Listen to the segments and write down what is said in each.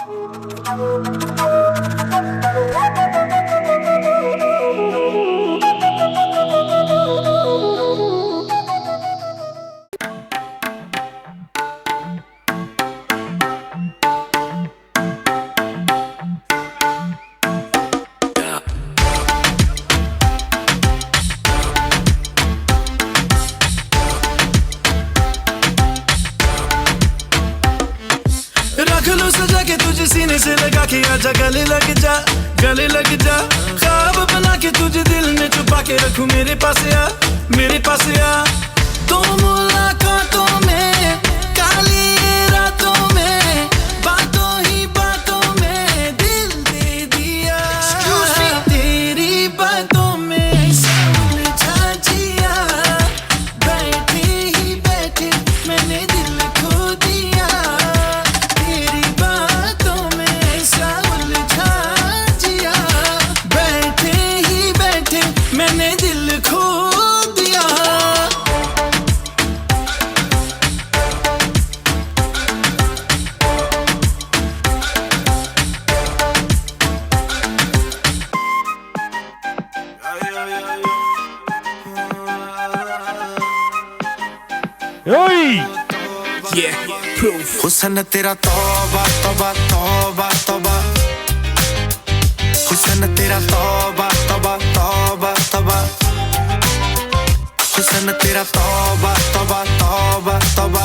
रख लो सजा के तुझे सीने से लगा के आजा गले लग जा ख्वाब बना के तुझे दिल में छुपा के रखूं मेरे पास आ तो मुलाकातों में काली रातों में बातों ही बातों में दिल दे दिया तेरी बातों में उलझा जिया बैठे ही बैठे मैंने दिल खो दिया तेरी बातों में ऐसा उलझा जिया बैठे ही बैठे मैंने दिल खो दिया हुस्न तेरा तौबा तौबा तौबा तौबा हुस्न तेरा तौबा तौबा तौबा तौबा हुस्न तेरा तौबा तौबा तौबा तौबा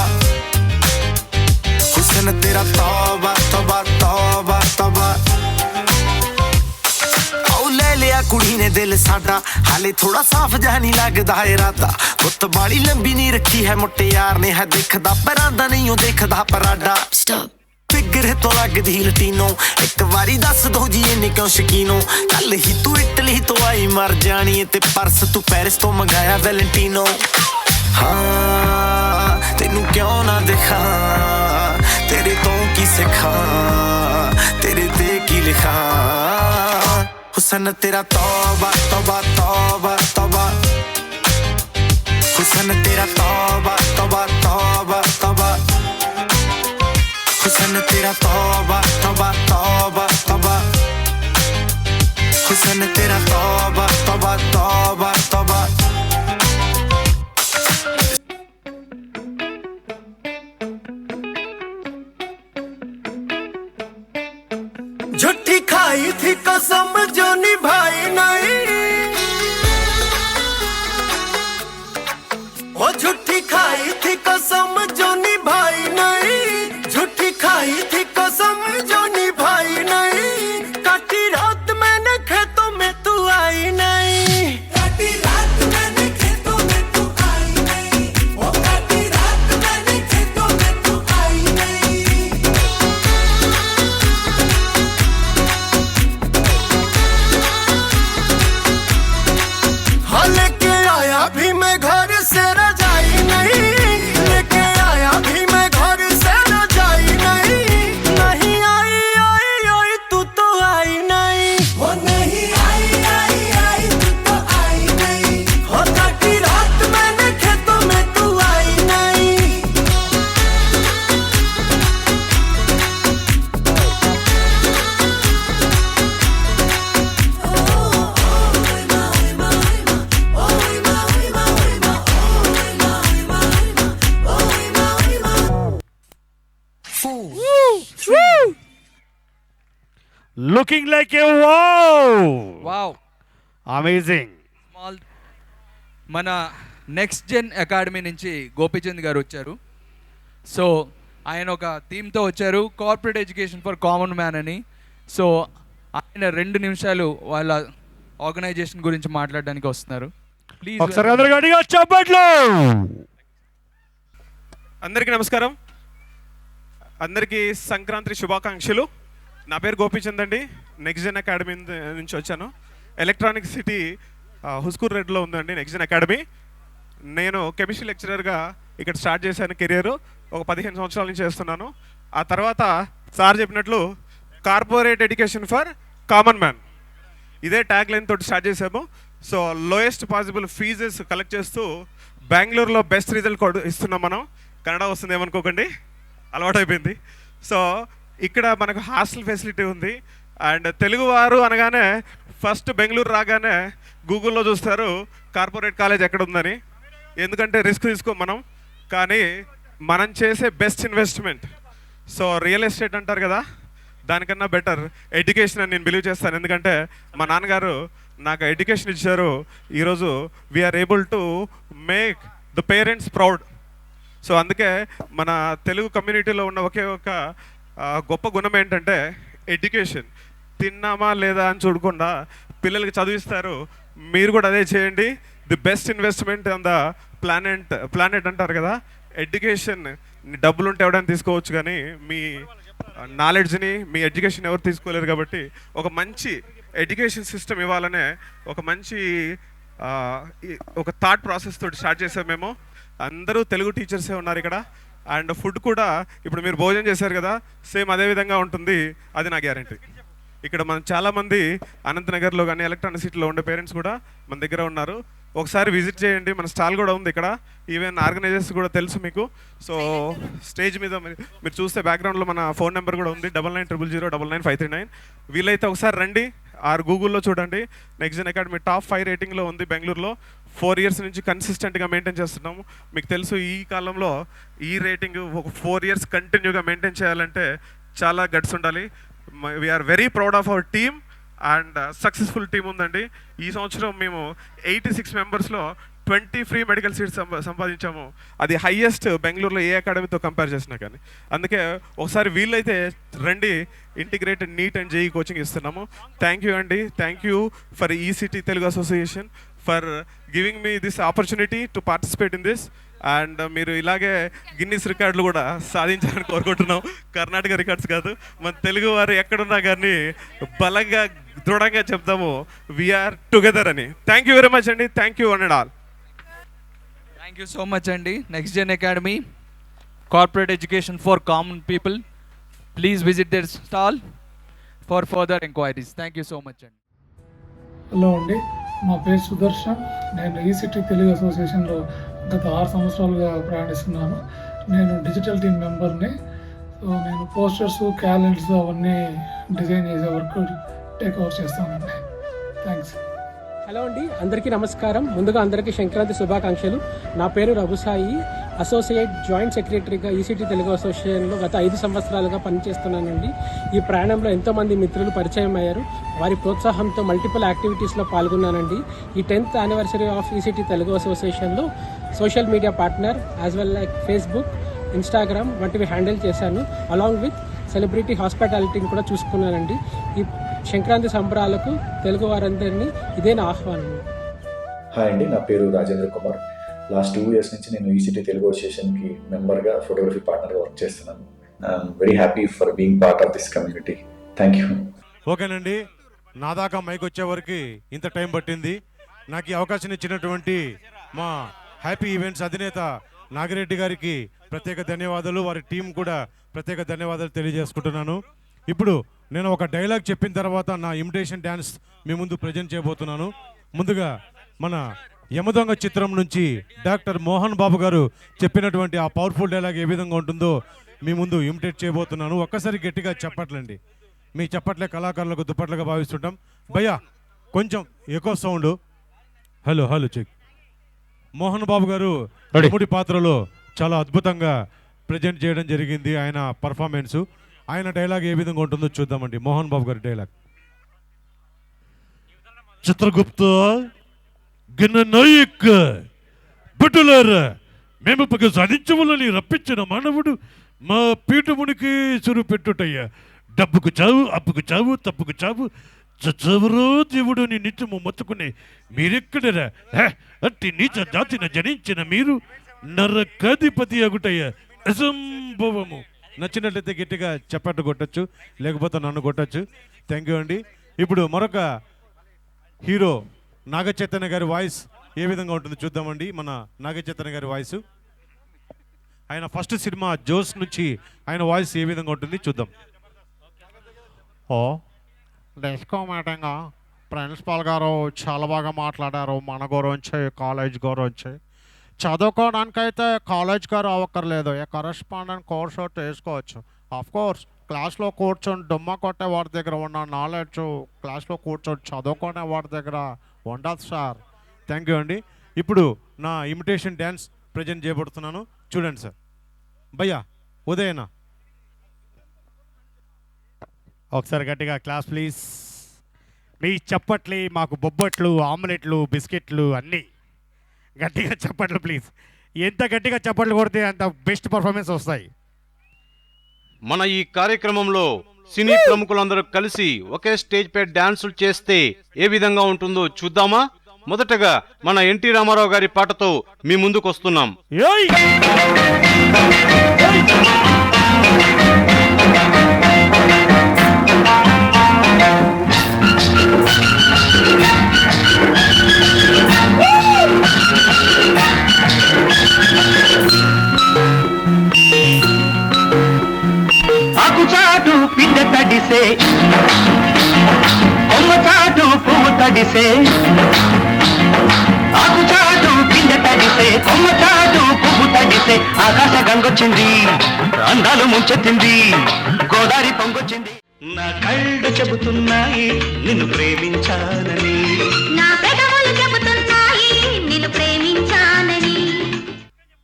हुस्न तेरा तौबा तौबा तौबा तौबा लिया कुड़ी ने दिल साडा हाले थोड़ा साफ जहा नहीं लगदा इरादा बुत बाली लंबी नहीं रखी है मुट्टे यार ने है देखदा परांदा नहीं हो देखदा पराडा फिगर तो लगदी लटीनो एक बारी दस दो जी इन्नी क्यों शकीनो कल ही तू इटली तो आई मर जानी ते पर्स तू पेरिस तो मंगाया वैलेंटिनो हाँ तेनू क्यों ना दिखा तेरे तो की सिखा तेरे ते की लिखा हुस्न तेरा तौबा तौबा तौबा तौबा हुस्न तेरा तौबा तौबा तौबा तौबा हुस्न तेरा तौबा तौबा तौबा तौबा हुस्न तेरा तौबा तौबा तौबा तौबा झूठी खाई थी कसम जो निभाई नहीं वो झूठी खाई थी कसम जो निभाई नहीं झूठी खाई थी कसम जो निभाई नहीं काटी रात मैंने खेतों में तू आई नहीं काटी रात मैंने खेतों में तू आई नहीं वो काटी रात मैंने खेतों में तू आई नहीं लेके आया भी मैं घर से रजाई नहीं लेके आया भी मैं घर से रजाई नहीं नहीं आई आई आई तू तो आई नहीं वो नहीं आई आई आई तू तो आई नहीं हो काटी रात मैंने खेतों में तू आई नहीं Looking like a wow. Amazing. మన నెక్స్ట్ జెన్ అకాడమీ నుంచి గోపీచంద్ గారు వచ్చారు. సో ఆయన ఒక థీమ్తో వచ్చారు, corporate education for common man అని. సో ఆయన 2 నిమిషాలు వాళ్ళ ఆర్గనైజేషన్ గురించి మాట్లాడడానికి వస్తున్నారు. ప్లీజ్ ఒకసారి అందరూ గట్టిగా చప్పట్లు. అందరికీ నమస్కారం, అందరికీ సంక్రాంతి శుభాకాంక్షలు. నా పేరు గోపీచంద్ అండి, నెక్స్ట్ జెన్ అకాడమీ నుంచి వచ్చాను. ఎలక్ట్రానిక్ సిటీ హుస్కూర్ రెడ్లో ఉందండి నెక్స్ట్ జెన్ అకాడమీ. నేను కెమిస్ట్రీ లెక్చరర్గా ఇక్కడ స్టార్ట్ చేశాను కెరియర్. ఒక 15 సంవత్సరాల నుంచి చేస్తున్నాను. ఆ తర్వాత సార్ చెప్పినట్లు corporate education for common man ఇదే ట్యాగ్ లైన్ తోటి స్టార్ట్ చేసాము. So lowest possible fees collect చేస్తూ బెంగళూరులో బెస్ట్ రిజల్ట్ ఇస్తున్నాం మనం. కన్నడ వస్తుంది ఏమనుకోకండి, అలవాటు అయిపోయింది. సో ఇక్కడ మనకు హాస్టల్ ఫెసిలిటీ ఉంది. అండ్ తెలుగువారు అనగానే ఫస్ట్ బెంగళూరు రాగానే గూగుల్లో చూస్తారు కార్పొరేట్ కాలేజ్ ఎక్కడ ఉందని. ఎందుకంటే రిస్క్ తీసుకోం మనం, కానీ మనం చేసే best investment. So real estate అంటారు కదా, దానికన్నా బెటర్ ఎడ్యుకేషన్ అని నేను బిలీవ్ చేస్తాను. ఎందుకంటే మా నాన్నగారు నాకు ఎడ్యుకేషన్ ఇచ్చారు. ఈరోజు we are able to make the parents proud. So అందుకే మన తెలుగు కమ్యూనిటీలో ఉన్న ఒకే ఒక గొప్ప గుణం ఏంటంటే ఎడ్యుకేషన్. తిన్నామా లేదా అని చూడకుండా పిల్లలకి చదివిస్తారు. మీరు కూడా అదే చేయండి. The best investment on the planet అంటారు కదా. ఎడ్యుకేషన్ డబ్బులు ఉంటే ఎవడైనా తీసుకోవచ్చు, కానీ మీ నాలెడ్జ్ని, మీ ఎడ్యుకేషన్ ఎవరు తీసుకోలేరు. కాబట్టి ఒక మంచి ఎడ్యుకేషన్ సిస్టమ్ ఇవ్వాలనే ఒక మంచి ఒక థాట్ ప్రాసెస్ తోటి స్టార్ట్ చేసాం మేము. అందరూ తెలుగు టీచర్సే ఉన్నారు ఇక్కడ. అండ్ ఫుడ్ కూడా ఇప్పుడు మీరు భోజనం చేశారు కదా, సేమ్ అదే విధంగా ఉంటుంది, అది నా గ్యారంటీ. ఇక్కడ మనం చాలామంది అనంతనగర్లో కానీ ఎలక్ట్రానిక్ సిటీలో ఉండే పేరెంట్స్ కూడా మన దగ్గర ఉన్నారు. ఒకసారి విజిట్ చేయండి. మన స్టాల్ కూడా ఉంది ఇక్కడ. ఈవెన్ ఆర్గనైజర్స్ కూడా తెలుసు మీకు. సో స్టేజ్ మీద మీరు చూస్తే బ్యాక్గ్రౌండ్లో మన ఫోన్ నెంబర్ కూడా ఉంది, 9900099539. వీలైతే ఒకసారి రండి, ఆర్ గూగుల్లో చూడండి. నెక్స్ట్ జెన్ అకాడమీ టాప్ 5 రేటింగ్లో ఉంది బెంగళూరులో. 4 years నుంచి కన్సిస్టెంట్గా మెయింటైన్ చేస్తున్నాము. మీకు తెలుసు ఈ కాలంలో ఈ రేటింగ్ ఒక 4 years కంటిన్యూగా మెయింటైన్ చేయాలంటే చాలా గట్స్ ఉండాలి. We are very proud of our team and successful team ఉందండి. ఈ సంవత్సరం మేము 86 మెంబర్స్లో 20 ఫ్రీ మెడికల్ సీట్స్ సంపాదించాము. అది హైయెస్ట్ బెంగళూరులో ఏ అకాడమీతో కంపేర్ చేసినా కానీ. అందుకే ఒకసారి వీళ్ళైతే రండి, integrated NEET and JEE coaching ఇస్తున్నాము. థ్యాంక్ యూ అండి. Thank you for ECT Telugu association for giving me this opportunity to participate in this. And మీరు ఇలాగే గిన్నిస్ రికార్డులు కూడా సాధించాలని కోరుకుంటున్నాం. కర్ణాటక రికార్డ్స్ కాదు, మన తెలుగు వారు ఎక్కడున్నా కానీ బలంగా దృఢంగా చెప్తాము వీఆర్ టుగెదర్ అని. థ్యాంక్ యూ వెరీ మచ్ అండి. Thank you and all. Thank you so much అండి. Next gen academy corporate education for common people. Please visit their stall for further enquiries. Thank you so much అండి. Hello అండి, నా పేరు సుదర్శన్. నేను ECT Telugu అసోసియేషన్లో గత 6 సంవత్సరాలుగా ప్రయాణిస్తున్నాను. నేను డిజిటల్ టీమ్ మెంబర్ని. సో నేను పోస్టర్స్, క్యాలెండర్స్ అవన్నీ డిజైన్ చేసే వర్క్ టేక్ ఓవర్ చేస్తానండి. థ్యాంక్స్. హలో అండి, అందరికీ నమస్కారం. ముందుగా అందరికీ సంక్రాంతి శుభాకాంక్షలు. నా పేరు రఘుసాయి, అసోసియేట్ జాయింట్ సెక్రటరీగా ఈసీటీ తెలుగు అసోసియేషన్లో గత 5 సంవత్సరాలుగా పనిచేస్తున్నానండి. ఈ ప్రయాణంలో ఎంతోమంది మిత్రులు పరిచయం అయ్యారు. వారి ప్రోత్సాహంతో మల్టిపుల్ యాక్టివిటీస్లో పాల్గొన్నానండి. ఈ 10th anniversary of ECT Telugu అసోసియేషన్లో social media partner as well like Facebook, Instagram వంటివి హ్యాండిల్ చేశాను. అలాంగ్ విత్ సెలబ్రిటీ హాస్పిటాలిటీని కూడా చూసుకున్నానండి. ఈ సంక్రాంతి సంబరాలకు తెలుగు వారందరినీ ఇదే నా ఆహ్వానం. హాయ్ అండి, నా పేరు రాజేంద్ర కుమార్. లాస్ట్ 2 years నుంచి నేను ఈసీటీ తెలుగు అసోసియేషన్కి మెంబర్గా, ఫోటోగ్రఫీ పార్ట్నర్గా వర్క్ చేస్తున్నాను. I'm very happy for being part of this community. Thank you. ఓకేనండి, నా దాకా మైక్ వచ్చే వరకు ఇంత టైం పట్టింది. నాకు ఈ అవకాశం ఇచ్చినటువంటి మా హ్యాపీ ఈవెంట్స్ అధినేత నాగిరెడ్డి గారికి ప్రత్యేక ధన్యవాదాలు, వారి టీం కూడా ప్రత్యేక ధన్యవాదాలు తెలియజేసుకుంటున్నాను. ఇప్పుడు నేను ఒక డైలాగ్ చెప్పిన తర్వాత నా ఇమిటేషన్ డ్యాన్స్ మీ ముందు ప్రజెంట్ చేయబోతున్నాను. ముందుగా మన యమదొంగ చిత్రం నుంచి డాక్టర్ మోహన్ బాబు గారు చెప్పినటువంటి ఆ పవర్ఫుల్ డైలాగ్ ఏ విధంగా ఉంటుందో మీ ముందు ఇమిటేట్ చేయబోతున్నాను. ఒక్కసారి గట్టిగా చెప్పట్లండి. మీ చెప్పట్లే కళాకారులకు దుప్పట్లుగా భావిస్తుంటాం. భయ్యా కొంచెం ఎక్కువ sound. Hello hello check. Mohan Babu garu యముడి పాత్రలో చాలా అద్భుతంగా ప్రజెంట్ చేయడం జరిగింది. ఆయన పర్ఫార్మెన్సు, ఆయన డైలాగ్ ఏ విధంగా ఉంటుందో చూద్దామండి. మోహన్ బాబు గారి డైలాగ్. చిత్రగుప్త గణనాయక్ బిడ్డలారా, మేము పగ సాధించవలని రప్పించిన మానవుడు మా పీఠమునికి సురు పెట్టుటయ్యా. డబ్బుకు చావు, అప్పుకు చావు, తప్పుకు చావు, చచ్చవరో దేవుడు నీ నిత్యము మొత్తుకునే మీరెక్కడరా? అట్టి నీచ జాతిన జనించిన మీరు నరకాధిపతి అగుటయ్యా. అసంభవము. నచ్చినట్లయితే గట్టిగా చెప్పట్టు కొట్టచ్చు, లేకపోతే నన్ను కొట్టచ్చు. థ్యాంక్ యూ అండి. ఇప్పుడు మరొక హీరో నాగచైతన్య గారి వాయిస్ ఏ విధంగా ఉంటుందో చూద్దామండి. మన నాగచైతన్య గారి వాయిస్, ఆయన ఫస్ట్ సినిమా జోస్ నుంచి ఆయన వాయిస్ ఏ విధంగా ఉంటుంది చూద్దాం. ఓ డెస్కో మేటంగా ప్రిన్సిపాల్ గారు చాలా బాగా మాట్లాడారు. మన గురించి, కాలేజ్ గురించి. చదువుకోవడానికైతే కాలేజ్ గారు అవ్వక్కర్లేదు, ఏ కరెస్పాండెంట్ కోర్స్ తీసుకోవచ్చు. ఆఫ్ కోర్స్ క్లాస్లో కూర్చొని డుమ్మ కొట్టే వాడి దగ్గర ఉన్న నాలెడ్జ్ క్లాస్లో కూర్చొని చదువుకునే వాడి దగ్గర ఉండదు సార్. థ్యాంక్ యూ అండి. ఇప్పుడు నా ఇమిటేషన్ డ్యాన్స్ ప్రజెంట్ చేయబడుతున్నాను, చూడండి సార్. భయ్యా ఉదయనా ఒకసారి గట్టిగా క్లాస్ ప్లీజ్. మీ చప్పట్లు మాకు బొబ్బట్లు, ఆమ్లెట్లు, బిస్కెట్లు అన్నీ గట్టిగా చప్పట్లు ప్లీజ్. ఎంత గట్టిగా చప్పట్లు కొడితే అంత బెస్ట్ పర్ఫార్మెన్స్ వస్తాయి. మన ఈ కార్యక్రమంలో సినీ ప్రముఖులందరూ కలిసి ఒకే స్టేజ్ పై డాన్సులు చేస్తే ఏ విధంగా ఉంటుందో చూద్దామా? మొదటగా మన ఎన్టీ రామారావు గారి పాటతో మీ ముందుకు వస్తున్నాం. ఏయ్! ఆకుచాటు పిండ తడిసే, కొమ్మచాటు పువ్వు తడిసే, ఆకుచాటు పిండ తడిసే, కొమ్మచాటు పువ్వు తడిసే, ఆకాశ గంగొచ్చింది, అందాలు ముంచెత్తింది, గోదావరి పొంగొచ్చింది. నా కళ్ళు చెబుతున్నాయి నిన్ను ప్రేమించానని, నా పెదవులు చెబుతున్నాయి నిన్ను ప్రేమించానని.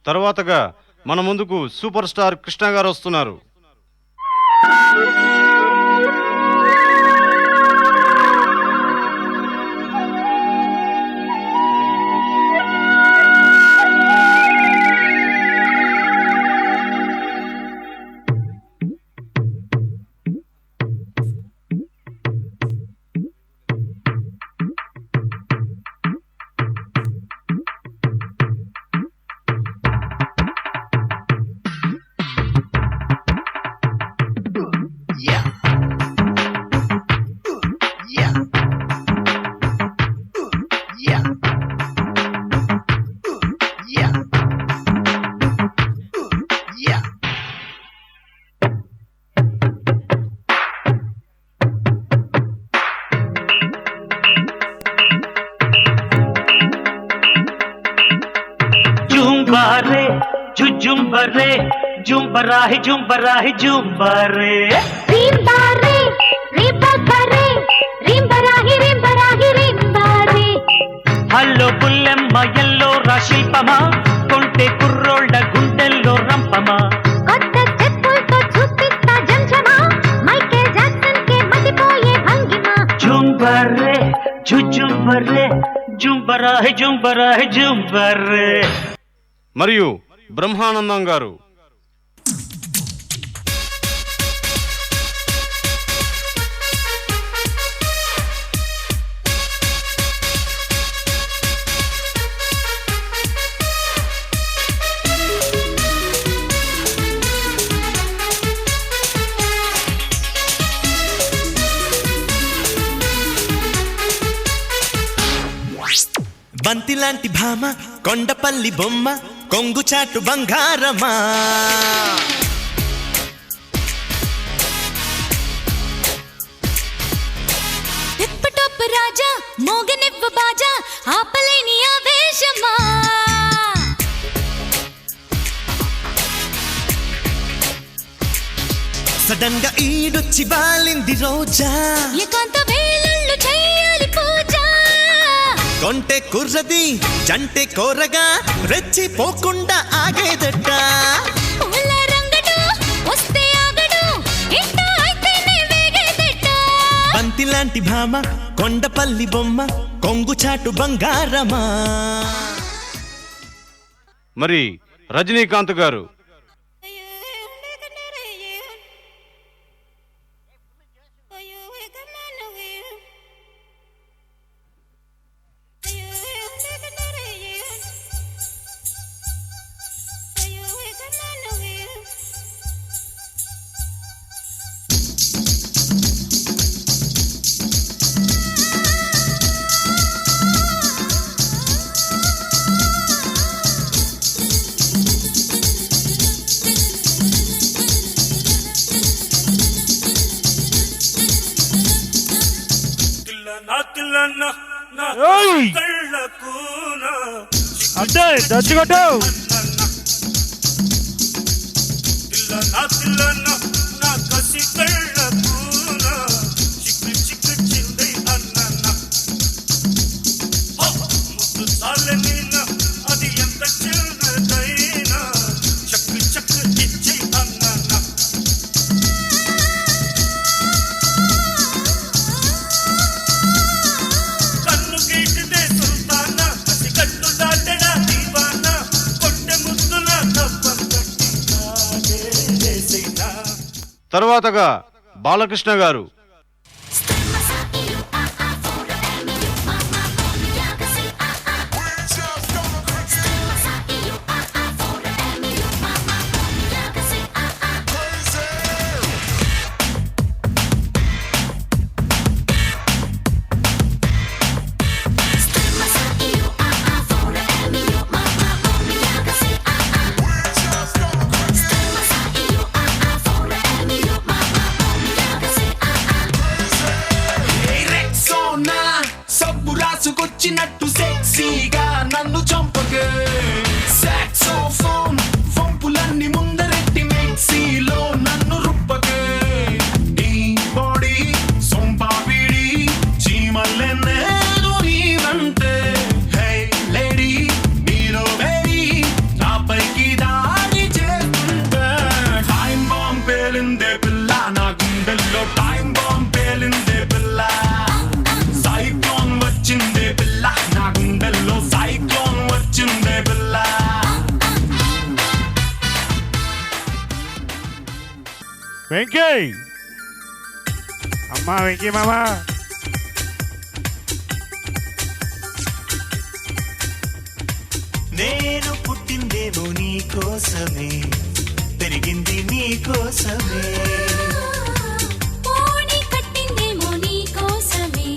తర్వాతగా మన ముందుకు సూపర్ స్టార్ కృష్ణ గారు వస్తున్నారు. జుంబారే జుంబరే జుంబరాహి జుంబరాహి జుంబరే, రింబారే రింబకరే రింబరాహి రింబరాహి రింబారే. హల్లో పుల్లెమ్మ ఎల్లో రాశిల్పమా, కొంటె కుర్రోళ్ళ గుండెల్లో రంపమా, కొత్త చెప్పులతో చూపిస్తా జంజమా, మైకేల్ జాక్సన్ కే మతిపోయే భంగిమ. జుంబరే జుంబరే జుంబరాహి జుంబరాహి జుంబరే. మరియు బ్రహ్మానందం గారు. బంతిలాంటి భామ, కొండపల్లి బొమ్మ, కొంగుచాటు బంగారమా. టిప్ టాప్ రాజా మోగనివ్వ బాజా, ఆపలేని ఆవేశమా. సడన్ గా ఈడొచ్చి బాలింది రోజా, ఏకాంత వేళల్లో చెయ్యాలి పూజ. కొంటె కుర్రది జంటె కోరగా, రెచ్చిపోకుండా ఆగేదట. పూల రంగడు వస్తే ఆగడు, ఇంట అయితేనే వేగేదట. బంతిలాంటి భామ, కొండపల్లి బొమ్మ, కొంగుచాటు బంగారమా. మరి రజనీకాంత్ గారు. అంటే దచ్చికొట్టావు. నా కసి రాసి కళ్ళకున చిక్కు చిక్కు చిందై అన్న ముద్దు చాలనినా అది ఎంత చిన్నదైనా చక్కు చక్కు ఇచ్చే అన్న కన్ను గీటితే సుల్తానా అది కట్టు దాటడా దీవానా కొట్టె ముద్దుల తప్పం కట్టి వేసేనా. తరువాతగా బాలకృష్ణ గారు. సబ్బు రాసుకొచ్చినట్టు సెక్సీగా నన్ను చంపకే సాక్సోఫోన్ వంపులన్నీ ముందరెట్టి మెక్సీలో నన్ను రుప్పకే ఈ బాడీ సొంపాపిడి చీమల్లెన్నేదు నీవంటే హే లేడీ నీలో వేడి నాపైకి దాడి చేస్తుంటే టైం బాంబ్ పేలిందే పిల్ల నా గుండెల్లో టైం బాంబ్ పేలిందే పిల్ల సైక్లోన్ వచ్చిందే పిల్ల నా గుండెల్లో సైక్లోన్ వచ్చిందే పిల్ల. వెంకీ అమ్మా వెంకీ మామ నేను పుట్టిందేమో నీ కోసమే పెరిగింది నీ కోసమే పోనీ కట్టిందేమో నీ కోసమే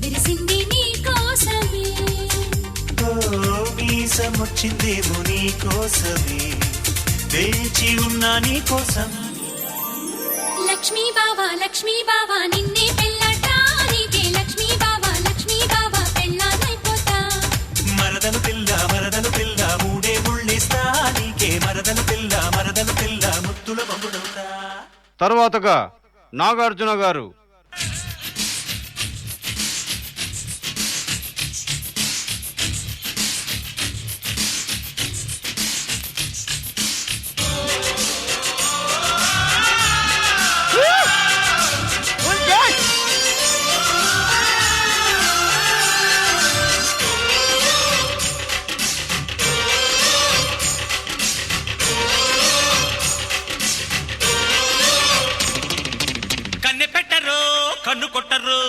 విరిసింది నీ కోసమే మీసం వచ్చిందేమో నీ కోసమే వేచి ఉన్నా నీ కోసం. లక్ష్మీ బావా నిన్నే పెళ్ళటానికే లక్ష్మీ బావా పెళ్ళానైపోతా మరదలు పిల్ల మూడే ముళ్ళిస్తా నీకే మరదలు పిల్ల ముత్తుల బొమ్మడవుతా. తరువాతగా నాగార్జున గారు. కన్నె పెట్టరు కన్ను కొట్టరు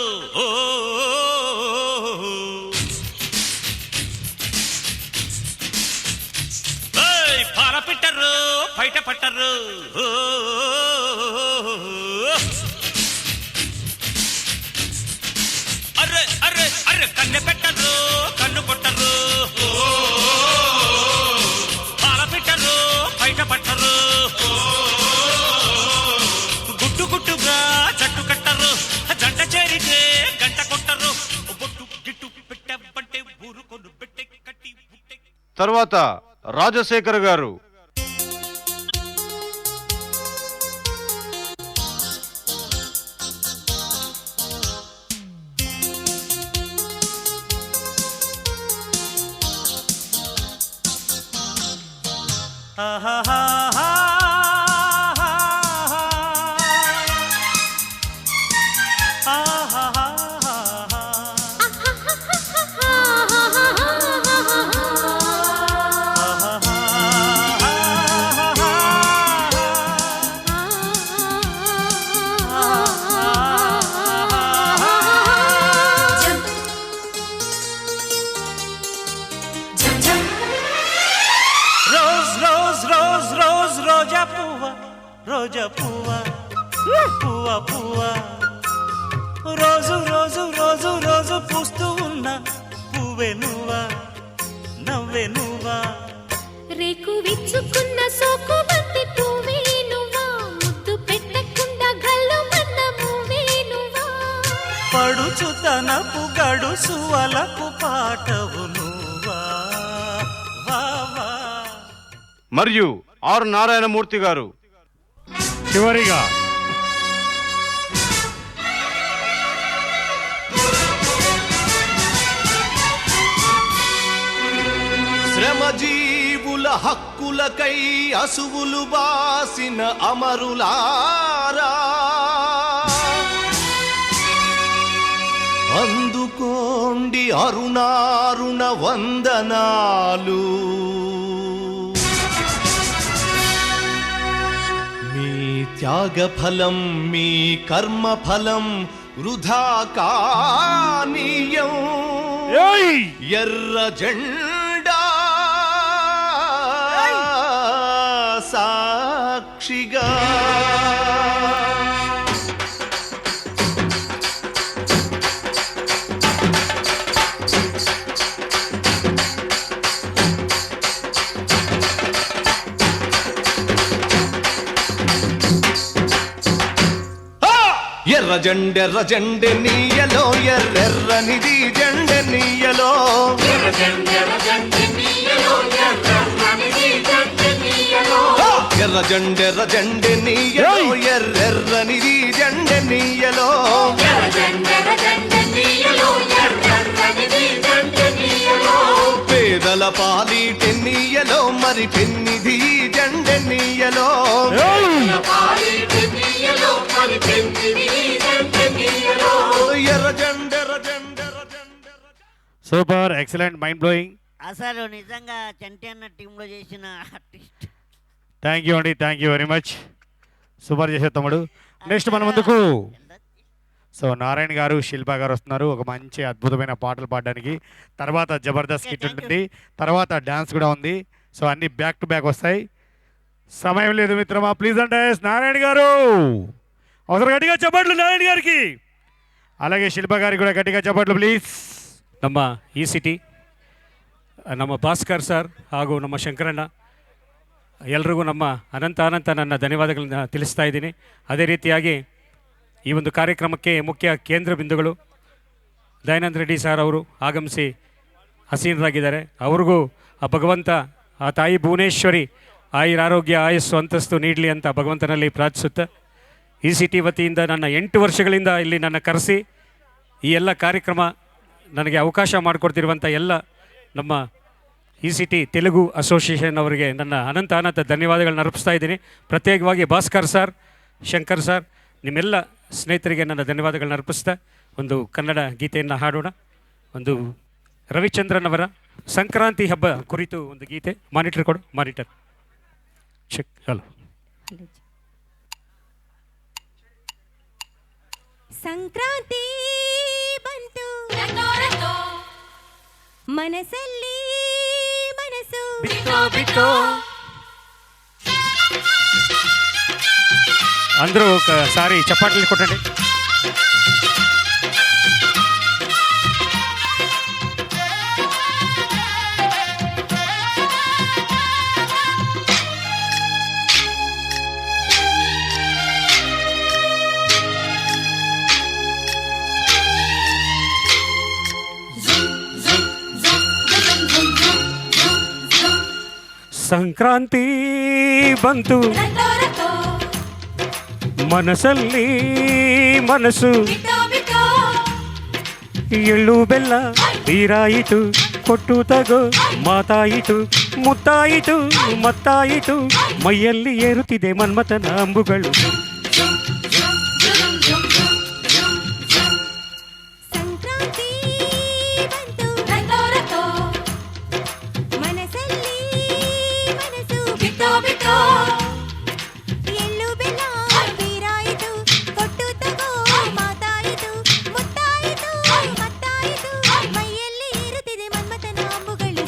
పార పెట్టరు బయట పట్టరు అర్రే అర్రే అర్రే కన్నె పెట్టరు కన్ను కొట్టరు పార పెట్టరు బయట పట్టరు గుట్టు గుట్టుగా జట్టు కట్టరు జంట చేరితే గంట కొట్టరు బొట్టు గిట్టు పెట్టబంటే ఊరుకొను పెట్టే కట్టి తర్వాత రాజశేఖర్ గారు. రోజా పువ్వా పువ్వా పువ్వా రోజు రోజు రోజు రోజు పూస్తూ ఉన్న పువ్వే నువ్వా నవ్వే నువ్వా రేకు విచ్చుకున్న సోకు బంతి పువ్వే నువ్వా ముద్దు పెట్టకుండా గల్లు మన్న పువ్వే నువ్వా పడుచు తనపు గడుసు అలకు పాటవు నువ్వా వా వా. మరియు ఆర్ నారాయణమూర్తి గారు. చివరిగా హక్కులకై అసువులు బాసిన అమరులారా అందుకోండి అరుణారుణ వందనాలు. మీ త్యాగ ఫలం మీ కర్మ ఫలం వృధా కానీయం. ఎర్ర జెండా సాక్షిగా ఎర్ర జెండె నీయలో ఎర్రెర్రనిది జెండె నీయలో. ఎర్ర జెండె నీయలో ఎర్రెర్రనిది జెండె నీయలో. పేదల పాలిటె నీయలో మరి పెన్నిధి జెండె నీయలో. Super, excellent, mind blowing. అసలు నిజంగా చంటి అన్న టీంలో చేసిన ఆర్టిస్ట్. థ్యాంక్ యూ అండి, thank you very much. Super చేసే తమ్ముడు. నెక్స్ట్ మన ముందుకు నారాయణ గారు, శిల్ప గారు వస్తున్నారు ఒక మంచి అద్భుతమైన పాటలు పాడడానికి. తర్వాత జబర్దస్త్ కిట్ ఉంటుంది, తర్వాత డ్యాన్స్ కూడా ఉంది. సో అన్ని బ్యాక్ టు బ్యాక్ వస్తాయి. సమయం లేదు మిత్రమా, ప్లీజ్ అంటే నారాయణ గారు అవసరం గట్టిగా చెప్పట్లు నారాయణ గారికి, అలాగే శిల్ప గారికి కూడా గట్టిగా చెప్పట్లు ಪ್ಲೀಸ್. ನಮ್ಮ ಈ ಸಿಟಿ ನಮ್ಮ ಭಾಸ್ಕರ್ ಸರ್ ಹಾಗೂ ನಮ್ಮ ಶಂಕರಣ್ಣ ಎಲ್ರಿಗೂ ನಮ್ಮ ಅನಂತ ನನ್ನ ಧನ್ಯವಾದಗಳನ್ನ ತಿಳಿಸ್ತಾ ಇದ್ದೀನಿ. ಅದೇ ರೀತಿಯಾಗಿ ಈ ಒಂದು ಕಾರ್ಯಕ್ರಮಕ್ಕೆ ಮುಖ್ಯ ಕೇಂದ್ರ ಬಿಂದುಗಳು ದಯಾನಂದ ರೆಡ್ಡಿ ಸರ್ ಅವರು ಆಗಮಿಸಿ ಹಸೀನರಾಗಿದ್ದಾರೆ. ಅವ್ರಿಗೂ ಆ ಭಗವಂತ, ಆ ತಾಯಿ ಭುವನೇಶ್ವರಿ ಆಯುರಾರೋಗ್ಯ ಆಯಸ್ಸು ಅಂತಸ್ತು ನೀಡಲಿ ಅಂತ ಭಗವಂತನಲ್ಲಿ ಪ್ರಾರ್ಥಿಸುತ್ತಾ, ಈ ಸಿಟಿ ವತಿಯಿಂದ ನನ್ನ 8 ವರ್ಷಗಳಿಂದ ಇಲ್ಲಿ ನನ್ನ ಕರೆಸಿ ಈ ಎಲ್ಲ ಕಾರ್ಯಕ್ರಮ ನನಗೆ ಅವಕಾಶ ಮಾಡಿಕೊಡ್ತಿರುವಂಥ ಎಲ್ಲ ನಮ್ಮ ಈ ಸಿಟಿ ತೆಲುಗು ಅಸೋಸಿಯೇಷನ್ ಅವರಿಗೆ ನನ್ನ ಅನಂತ ಧನ್ಯವಾದಗಳನ್ನ ಅರ್ಪಿಸ್ತಾ ಇದ್ದೀನಿ. ಪ್ರತ್ಯೇಕವಾಗಿ ಭಾಸ್ಕರ್ ಸರ್, ಶಂಕರ್ ಸರ್, ನಿಮ್ಮೆಲ್ಲ ಸ್ನೇಹಿತರಿಗೆ ನನ್ನ ಧನ್ಯವಾದಗಳನ್ನ ಅರ್ಪಿಸ್ತಾ ಒಂದು ಕನ್ನಡ ಗೀತೆಯನ್ನು ಹಾಡೋಣ. ಒಂದು ರವಿಚಂದ್ರನ್ ಅವರ ಸಂಕ್ರಾಂತಿ ಹಬ್ಬ ಕುರಿತು ಒಂದು ಗೀತೆ. ಮಾನಿಟರ್ ಕೊಡು, ಮಾನಿಟರ್ ಚೆಕ್. ಹಲೋ. ಸಂಕ್ರಾಂತಿ ಬಂತು ಮನಸ್ಸಲ್ಲಿ ಮನಸ್ಸು ಬಿತ್ತೋ అందరూ ఒకసారి చప్పట్లు కొట్టండి. ಸಂಕ್ರಾಂತಿ ಬಂತು ಮನಸ್ಸಲ್ಲಿ ಮನಸ್ಸು, ಎಳ್ಳು ಬೆಲ್ಲ ನೀರಾಯಿತು, ಕೊಟ್ಟು ತಗೋ ಮಾತಾಯಿತು, ಮುತ್ತಾಯಿತು ಮತ್ತಾಯಿತು, ಮೈಯಲ್ಲಿ ಏರುತ್ತಿದೆ ಮನ್ಮಥನ ಅಂಬುಗಳು. ಸಂಕ್ರಾಂತಿ ಬಂತು ಮನಸ್ಸಲ್ಲಿ ಮನಸ್ಸು, ಬಿತ್ತೋ ಎಳ್ಳು ಬೆಲ್ಲ ನೀರಾಯಿತು, ಕೊಟ್ಟು ತಗೋ ಮಾತಾಯಿತು, ಮುತ್ತಾಯಿತು ಮತ್ತಾಯಿತು, ಮೈಯಲ್ಲಿ ಏರುತ್ತಿದೆ ಮನ್ಮಥನ ಅಂಬುಗಳು.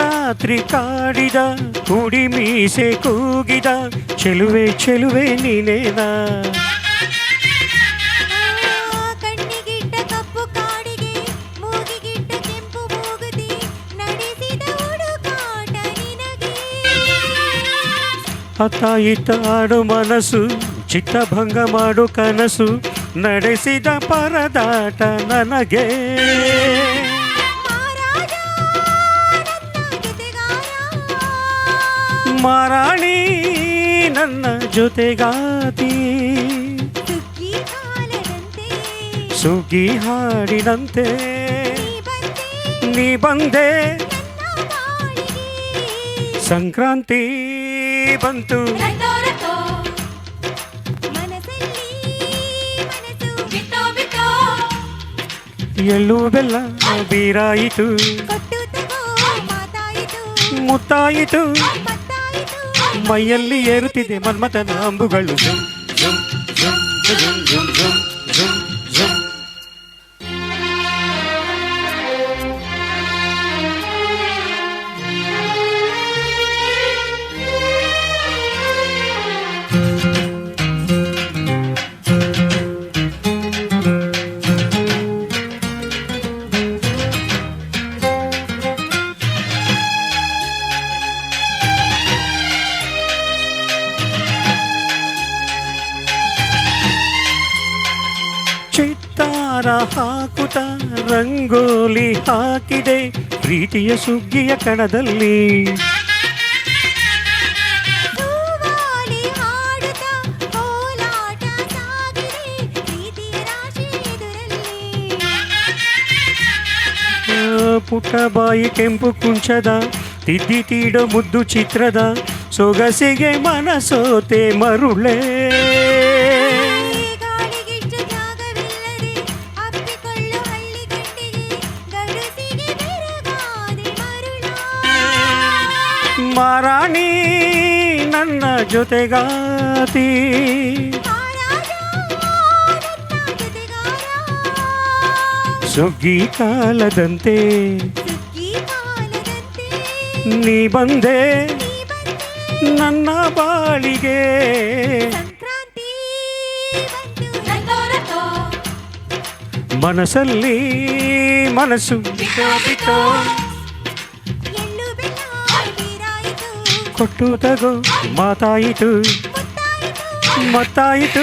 ರಾತ್ರಿ ಕಾಡಿದ ಕುಡಿ ಮೀಸೆ ಕೂಗಿದ ಚೆಲುವೆ ಚೆಲುವೆ ನೀನೇನಾ, ಕಣ್ಣಿಗಿಟ್ಟ ಕಪ್ಪು ಕಾಡಿಗೆ ಮೂಗಿಗಿಟ್ಟ ಕೆಂಪು ಮೂಗುತಿ ಅತ್ತ ಇತ್ತ ಆಡು ಮನಸ್ಸು ಚಿತ್ತಭಂಗ ಮಾಡು ಕನಸು ನಡೆಸಿದ ಪರದಾಟ ನನಗೆ ಮಾರಾಣಿ ನನ್ನ ಜೊತೆಗಾತಿ ಸುಗ್ಗಿ ಹಾಡಿನಂತೆ ನೀ ಬಂದೆ ಸಂಕ್ರಾಂತಿ ಬಂತು ಎಳ್ಳು ಬೆಲ್ಲ ಬೀರಾಯಿತು ಮುತ್ತಾಯಿತು ಮೈಯಲ್ಲಿ ಏರುತ್ತಿದೆ ಮನ್ಮಥನ ಅಂಬುಗಳು ಜುಮ್ ಜುಮ್ ಜುಮ್ ಜುಮ್ ಜುಮ್ ಜುಮ್ ಜುಮ್ ಜುಮ್. ಚಿತ್ತಾರ ಹಾಕುತ್ತ ರಂಗೋಲಿ ಹಾಕಿದೆ ಪ್ರೀತಿಯ ಸುಗ್ಗಿಯ ಕಣದಲ್ಲಿ ಪುಟ್ಟ ಬಾಯಿ ಕೆಂಪು ಕುಂಚದ ತಿದ್ದಿ ತೀಡೋ ಮುದ್ದು ಚಿತ್ರದ ಸೊಗಸಿಗೆ ಮನಸೋತೆ ಮರುಳೆ ಮಾರಾಣಿ ನನ್ನ ಜೊತೆಗಾತಿ ಸುಗ್ಗಿ ಕಾಲದಂತೆ ನೀ ಬಂದೆ ನನ್ನ ಬಾಳಿಗೆ ಮನಸ್ಸಲ್ಲಿ ಮನಸ್ಸು ಬಿಟ್ಟೋ ಕೊಟ್ಟು ತಗೋ ಮಾತಾಯಿತು ಮತ್ತಾಯಿತು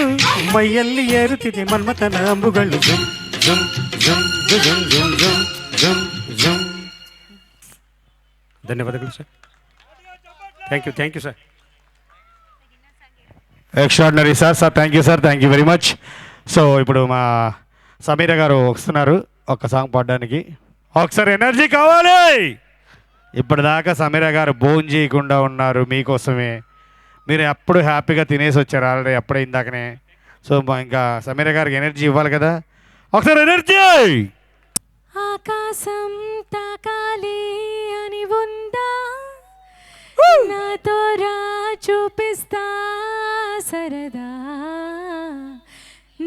ಮೈಯಲ್ಲಿ ಏರುತ್ತಿದೆ ಮನ್ಮಥನ ಅಂಬುಗಳು ಜುಮ್ ಜುಮ್ ಜುಮ್ ಜುಮ್ ಜುಮ್ ಜುಮ್ ಜುಮ್ ಜುಮ್. ಧನ್ಯವಾದಗಳು sir. Thank you sir. Extraordinary sir thank you very much. So ఇప్పుడు మా సమీర గారు వస్తున్నారు ఒక సాంగ్ పాడడానికి. ఒకసారి ఎనర్జీ కావాలి. ఇప్పటిదాకా సమీర గారు భోజనం చేయకుండా ఉన్నారు మీకోసమే. మీరు ఎప్పుడు హ్యాపీగా తినేసి వచ్చారు ఆల్రెడీ అప్పుడే ఇందాకనే. సో ఇంకా సమీర గారికి ఎనర్జీ ఇవ్వాలి కదా, ఒకసారి ఎనర్జీ. ఆకాశం తాకాలి అని ఉందా, నాతో రా చూపిస్తా సరదా,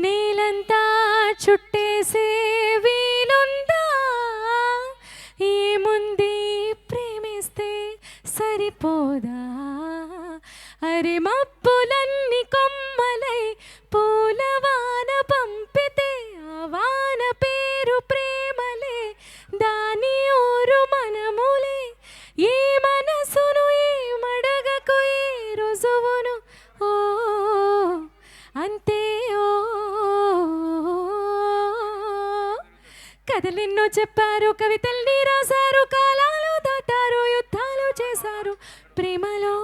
నీలంతా చుట్టేసే వీలుందా, ఏముంది ప్రేమిస్తే సరిపోదా, అరే మబ్బులన్నీ కొమ్మలై పూలవాన పంపితే ఆ వాన పేరు ప్రేమలే, దాని ఊరు మనములే, ఏ మనసును ఏ మడగకు ఏ రుజువును, ఓ అంతే ఓ. కథలెన్నో చెప్పారు, కవితల్ని రాశారు, కాలాలు దాటారు, యుద్ధాలు చేశారు, ప్రేమలో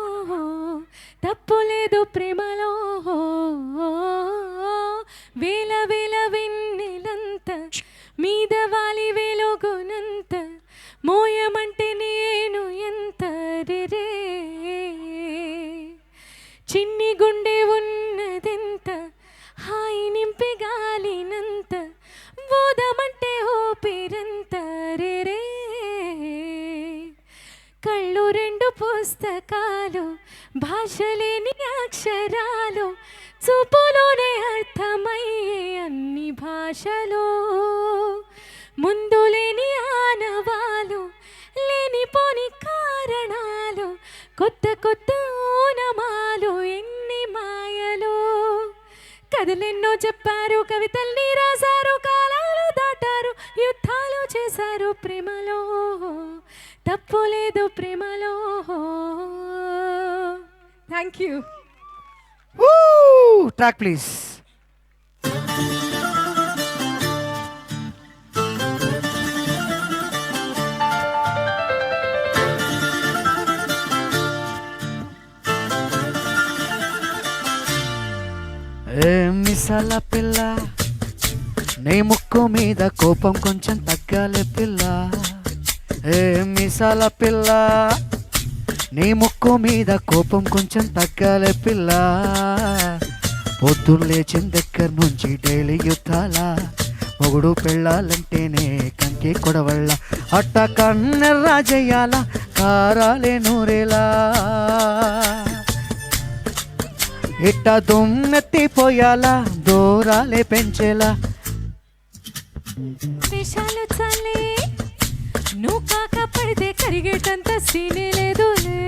తప్పు లేదు ప్రేమలో, వేల వేల వెన్నెలంత మీద వాలి వెలుగునంత, మోయమంటే నేను ఎంత రే, చిన్ని గుండె ఉన్నదెంత, హాయి నింపి గాలినంత, బోధమంటే ఊపిరంత రే, కళ్ళు రెండు పుస్తకాలు, భాషలేని అక్షరాలు, చూపులోనే అర్థమయ్యే అన్ని భాషలు, ముందు లేని ఆనవాలు, లేనిపోని కారణాలు, కొత్త కొత్త ఓనమాలు, ఎన్ని మాయలు. కథలెన్నో చెప్పారు, కవితల్ని రాశారు, కాలాలు దాటారు, యుద్ధాలు చేశారు, ప్రేమలో తప్పు లేదు ప్రేమలో. Thank you. Track please. మిసాల పిల్ల నీ ముక్కు మీద కోపం కొంచెం తగ్గాలి పిల్ల. మిసాల పిల్ల నీ ముక్కు మీద కోపం కొంచెం తగ్గాలి పిల్ల. పొద్దున్న లేచిన దగ్గర నుంచి డైలీ యుద్ధాల మొగుడు పెళ్ళాలంటేనే కంకి కొడవళ్ళ అట్ట కన్నెర్రా చెయ్యాల కారాలే నూరేలా ఇట్ట దుమ్మెత్తిపోయాలా దూరాలే పెంచేలా. విషాలు చాలే నువ్వు కాక పడితే కరిగేటంత సీనే లేదులే.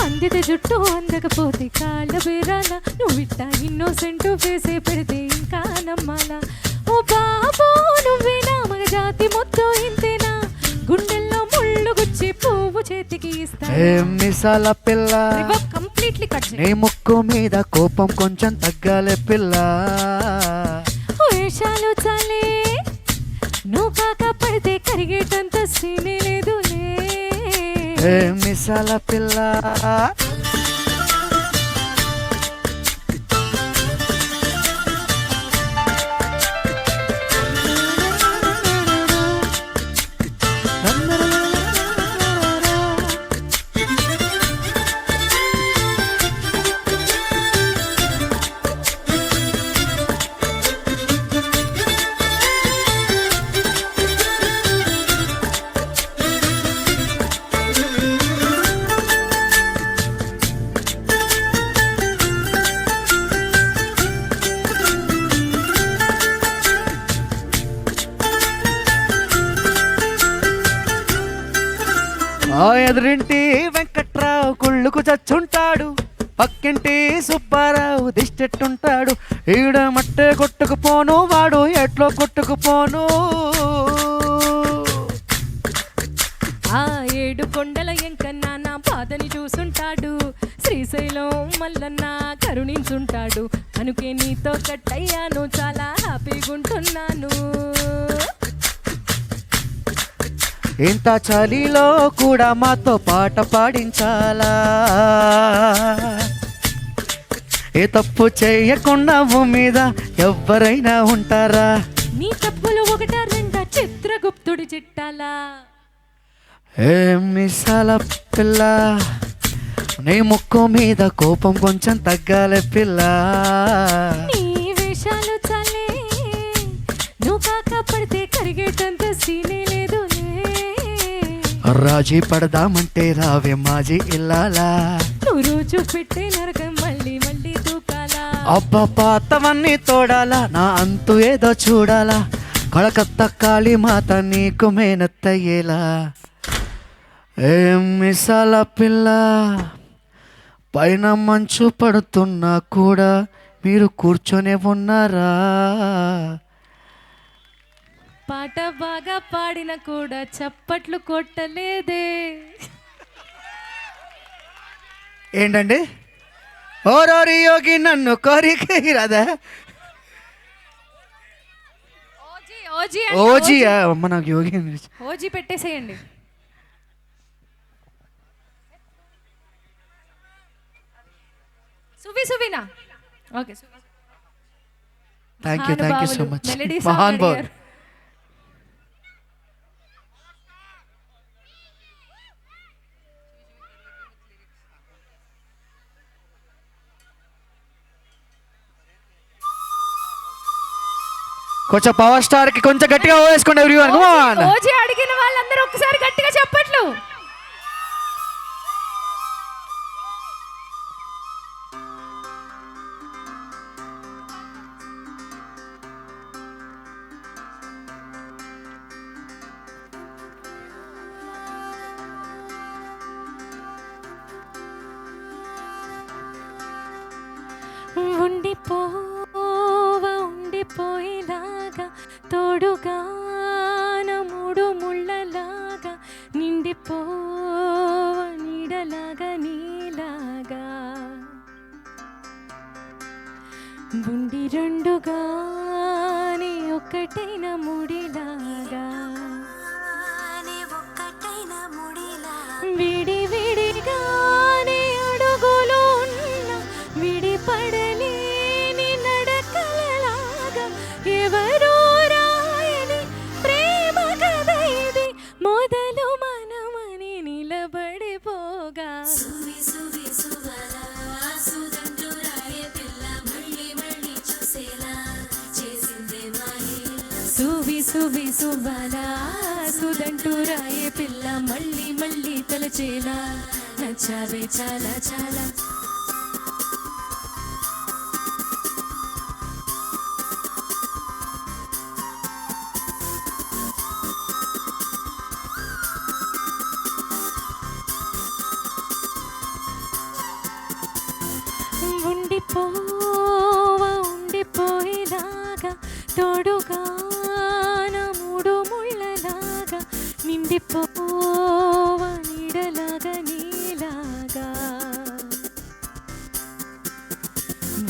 అందితే జుట్టు అందకపోతే కాళ్ళ బేరాల నువ్వు ఇట్ట ఇన్నోసెంట్ వేసే పెడితే ఇంకా నమ్మాలా. ఓ బాబో నువ్వేనా మగ జాతి మొత్తం ఇంతేనా గుండెల్లో ముళ్ళు గుచ్చి పువ్వు చేతికి ఇస్తా. మిసాల పిల్ల కంప్లీట్లీ కట్ నీ ముక్కు మీద కోపం కొంచెం తగ్గాలి పిల్ల. వేషాలు చాలే నువ్వు కాక పడితే కరిగేటంత సీనే లేదులే. మిసాల పిల్ల ఎదురింటి వెంకట్రావు కుళ్ళుకు చచ్చుంటాడు, పక్కింటి సుబ్బారావు దిష్టెట్టుంటాడు. ఈడ మట్టే కొట్టుకుపోను వాడు ఎట్లో కొట్టుకుపోను. ఆ ఏడు కొండల ఎంకన్నా నా బాధని చూసుంటాడు, శ్రీశైలం మల్లన్న కరుణించుంటాడు. కనుకే నీతో కట్టయ్యాను చాలా హ్యాపీగుంటున్నాను. ఇంత చలిలో కూడా మాతో పాట పాడించాలా, ఏ తప్పు చేయకుండా భూమి మీద ఎవరైనా ఉంటారా. నీ తప్పులు ఒకటా రెండా చిత్రగుప్తుడి చిట్టాలా. మిసాల పిల్ల నీ ముక్కు మీద కోపం కొంచెం తగ్గాలి పిల్ల. నీ వేషాలు చాలే నువ్వు కాక పడితే కరిగేటంత సీనే లేదు. రాజీ పడదామంటే రావే మాజీ ఇల్లాలా, నువ్వు రోజు పెట్టే నరకం మళ్ళీ మళ్ళీ దూకాలా. అబ్బా పాతవన్నీ తోడాలా, నా అంతు ఏదో చూడాలా. కళకత్త కాళీ మాత నీకు మేనత్తయ్యేలా. మిసాల పిల్ల పైన మంచు పడుతున్నా కూడా మీరు కూర్చొనే ఉన్నారా. పాట బాగా పాడిన కూడా చప్పట్లు కొట్టలేదే. ఏంటండి ఓరోరి యోగి నన్ను కోరిక రాదా. ఓజీ అమ్మ నాకు యోగి ఓజీ పెట్టేసేయండి. సువినా okay. Thank you so much Mahan Babu. కొంచెం పవర్ స్టార్ కి కొంచెం గట్టిగా వేసుకోండి ఎవ్రీవన్. Come on. ఓజీ అడిగిన వాళ్ళందరూ ఒకసారి గట్టిగా చప్పట్లు. ఉండిపోయేలాగా తోడుగా మూడు ముళ్ళలాగా నిండిపోవ నీడలాగా నీలాగా ఉండి రెండుగానే ఒక్కటైన ముడిలాగా విడి విడిగానే అడుగులు ఉన్న విడిపడలేని నడకలలాగా ఎవరో రాయని ప్రేమ కథ ఇది మొదలు మనమని నిలబడిపోగా సువి సువి సుబాలా సుదంటూ రాయే పిల్ల మళ్ళీ మళ్ళీ తలచేలా నచ్చావే చాలా చాలా ఉండిపోవా ఉండిపోయేలాగా తోడుగా నిండిపోవా నీడలాగా నీలాగా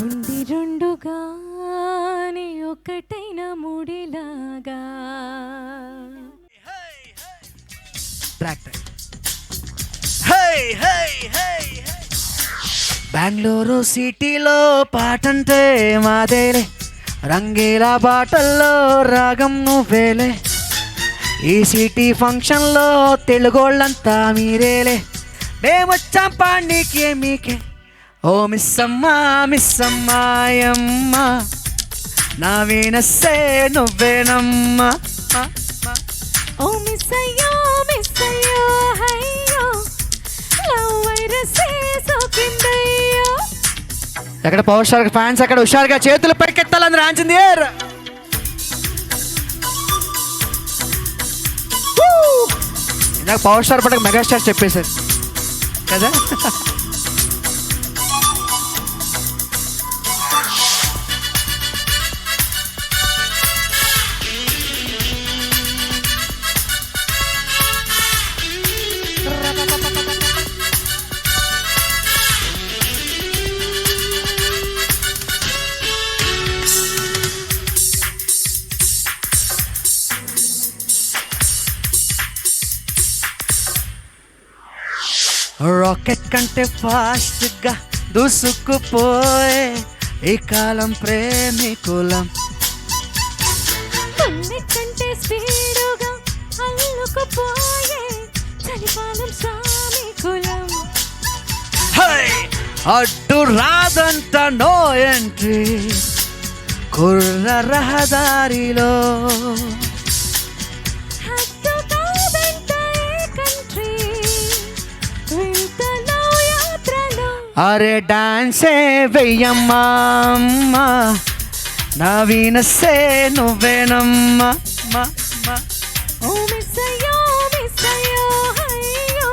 ఉండి రెండుగానే ఒక్కటైన ముడిలాగా. బెంగళూరు సిటీలో పాటంటే మాదేలే, రంగీలా బాటల్లో రాగం నువ్వేలే, ఈ సిటీ ఫంక్షన్లో తెలుగోళ్ళంతా మీరేలే, మేమొచ్చాం పాండికే మీకే ఓ మిస్సమ్మా మిస్సమ్మాయమ్మ, నా వీనస్సే నువ్వేనమ్మా. ఓ మిస్సయ్యో మిస్సయ్యో హయ్యో లవ్ వైరస్ సోకిందయ్యో. ఎక్కడ పవర్ స్టార్ ఫ్యాన్స్ అక్కడ హుషారుగా చేతులు పైకెత్తాలని రాంచింది. నాకు పవర్ స్టార్ పడక మెగాస్టార్ చెప్పేశారు కదా. రాకెట్ కంటే ఫాస్ట్గా దూసుకుపోయే ఈ కాలం ప్రేమికులం, కంటే స్పీడుగా అల్లుకుపోయే చలికాలం సామికులం. అడ్డు రాదంట నో ఎంట్రీ కుర్ర రహదారిలో, అరే డాన్సే వెయ్యమ్మా నా వీనస్సే నువ్వేనమ్మా. ఓ మిస్సయ్యో మిస్సయ్యో హయ్యో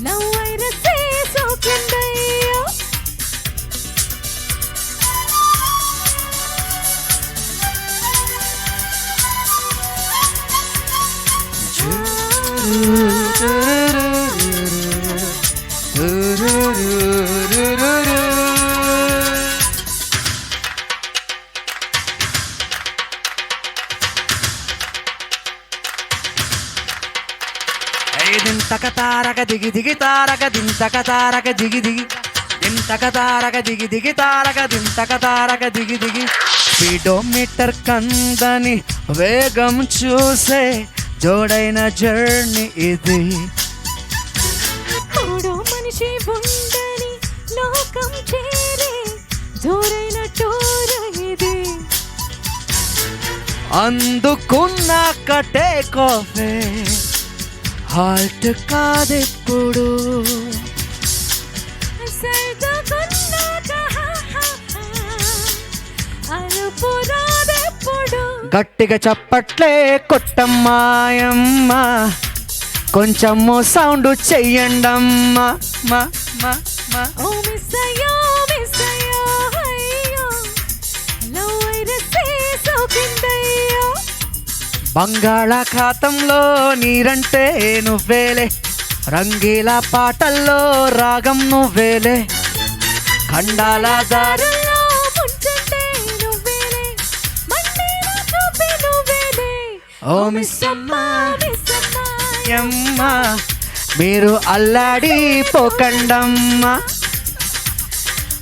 లవ్ వైరస్ సోకిందయ్యో. దింతక తారక దిగి దిగి తారక దింతక తారక దిగి దిగి దింతక తారక దిగి దిగి తారక దింతక తారక దిగి దిగి, స్పీడోమీటర్ కందని వేగం చూసే జోడైన జర్నీ ఇది. మూడో మనిషి ఉండని లోకం చేరే జోరైన టూర్ ఇది. అందుకున్నాక టేక్ ఆఫే హాల్ట్ కాదెప్పుడు, గట్టిగా చప్పట్లే కొట్టమ్మాయమ్మ, కొంచెము సౌండ్ చెయ్యండమ్మా. ఓ మిస్సయ్యో మిస్సయ్యో హయ్యో లవ్ వైరస్ సోకిందయ్యో. బంగాళాఖాతంలో నీరంటే నువ్వేలే, రంగీలా పాటల్లో రాగం నువ్వేలే, ఖండాల దారుల్లో ఓ మిస్సమ్మా యమ్మా మీరు అల్లాడి పోకండమ్మా.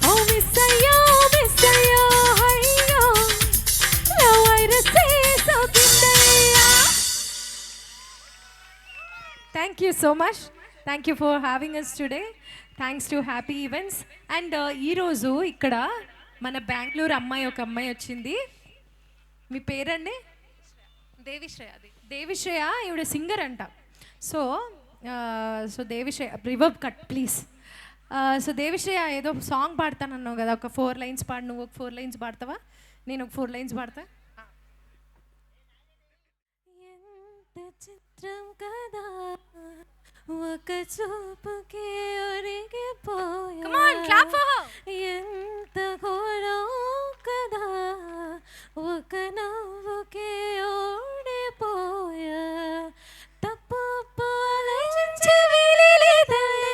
ఓ మిస్ అయ్యో అయ్యో లవ్ వైరస్ సోకిందయ్యా. Thank you so much. Thank you for having us today. Thanks to happy events. And ఈరోజు ఇక్కడ మన బెంగళూరు అమ్మాయి ఒక అమ్మాయి వచ్చింది. మీ పేరండి? దేవిశ్రేయ. ఈవిడ సింగర్ అంట. So Devishreya reverb cut please. So Devishreya ఏదో సాంగ్ పాడతానన్నావు కదా, ఒక 4 లైన్స్ పాడు. నువ్వు ఒక 4 లైన్స్ పాడతావా? నేను ఒక 4 లైన్స్ పాడతా. ఎంత చిత్రం కదా ఒక చూపుకే ఒరిగిపోయా. ఎంత ఘోరం కదా ఒక నవ్వుకే ఓడిపోయా. తప్పు ఆలోచించే వీలే లేదలే,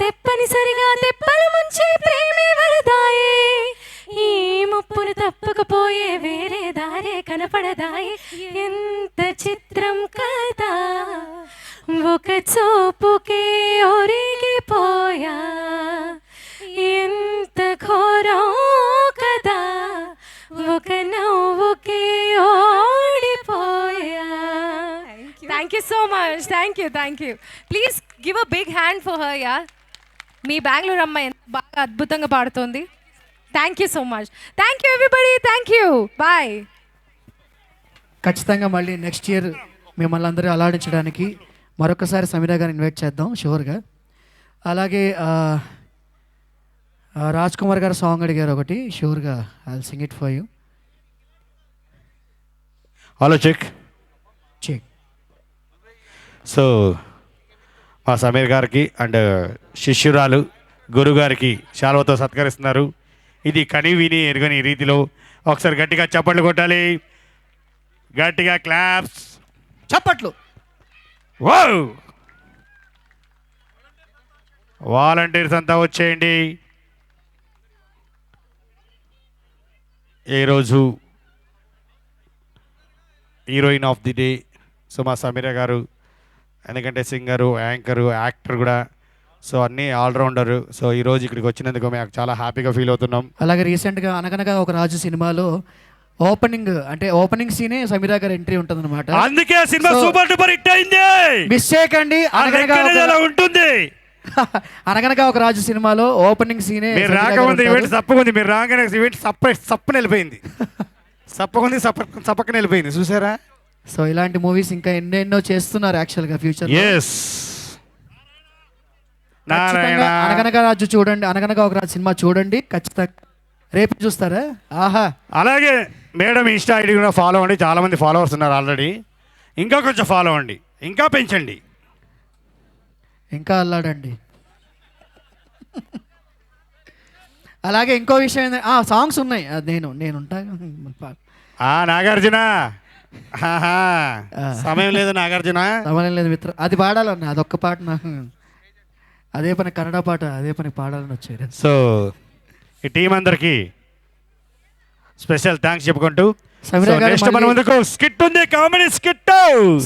తెప్పనిసరిగా తెప్పలు ముంచే ప్రేమే వరదాయే. ఈ ముప్పును తప్పకపోయే వేరే దారే కనపడదాయే. ఎంత చిత్రం కదా ఒక చూపుకే ఒరిగిపోయా. ఎంత ఘోరం కదా ఒక నవ్వుకే ఓడిపోయా. Thank you so much. Thank you. Please give a big hand for her yeah. మీ బెంగళూరు అమ్మాయి బాగా అద్భుతంగా పాడుతోంది. Thank you so much. Thank you everybody. Thank you. Bye. ఖచ్చితంగా మళ్ళీ నెక్స్ట్ ఇయర్ మిమ్మల్ని అందరూ అల్లాడించడానికి మరొకసారి సమీరా గారిని ఇన్వైట్ చేద్దాం షూర్గా. అలాగే రాజ్ కుమార్ గారు సాంగ్ అడిగారు ఒకటి, షూర్గా I will sing it for you. Hello check. So మా సమీర్ గారికి అండ్ శిష్యురాలు గురుగారికి శాలువతో సత్కరిస్తున్నారు. ఇది కని విని ఎరుగని రీతిలో ఒకసారి గట్టిగా చప్పట్లు కొట్టాలి. గట్టిగా క్లాప్స్, చప్పట్లు. వాలంటీర్స్ అంతా వచ్చేయండి. ఈరోజు heroine of the day so మా సమీర గారు, ఎందుకంటే సింగరు, యాంకరు, యాక్టర్ కూడా, సో అన్నీ ఆల్రౌండరు. సో ఈరోజు ఇక్కడికి వచ్చినందుకు మేము చాలా హ్యాపీగా ఫీల్ అవుతున్నాం. అలాగే రీసెంట్గా అనగనగా ఒక రాజు సినిమాలో ఓపెనింగ్ సీనే సమీరా గారి ఎంట్రీ ఉంటుంది అనమాట. అందుకే సినిమా సూపర్ డూపర్ హిట్ అయింది. మిస్ చేయకండి. ఉంటుంది అనగనగా ఒక రాజు సినిమాలో ఓపెనింగ్ సీనే. మీరు రాకముందు ఈవెంట్ సప్పకుంది, మీరు రాగానే ఈవెంట్ సప్పని వెళ్ళిపోయింది. సప్పకుంది సప్పకని వెళ్ళిపోయింది, చూసారా? సో ఇలాంటి మూవీస్ ఇంకా ఎన్నెన్నో చేస్తున్నారు యాక్చువల్గా ఫ్యూచర్. అనగనగా రాజు చూడండి, అనగనగా ఒక రాజు సినిమా చూడండి ఖచ్చితంగా. రేపు చూస్తారా? ఆహా. అలాగే మేడం ఇన్స్టా ఐడి కూడా ఫాలో అవ్వండి. చాలామంది ఫాలోవర్స్ ఉన్నారు ఆల్రెడీ. ఇంకా కొంచెం ఫాలో అవ్వండి, ఇంకా పెంచండి, ఇంకా అల్లాడండి. అలాగే ఇంకో విషయం ఏంటంటే సాంగ్స్ ఉన్నాయి. నేను ఉంటాను. నాగార్జున సమయం లేదు. నాగార్జున సమయం లేదు మిత్ర. అది పాడాలన్నా, అదొక్క పాట నాకు అదే పని, కన్నడ పాట అదే పని పాడాలని వచ్చారు. సో ఈ టీం అందరికి స్పెషల్ థ్యాంక్స్ చెప్పుకుంటూ స్కిట్ ఉంది, కామెడీ స్కిట్.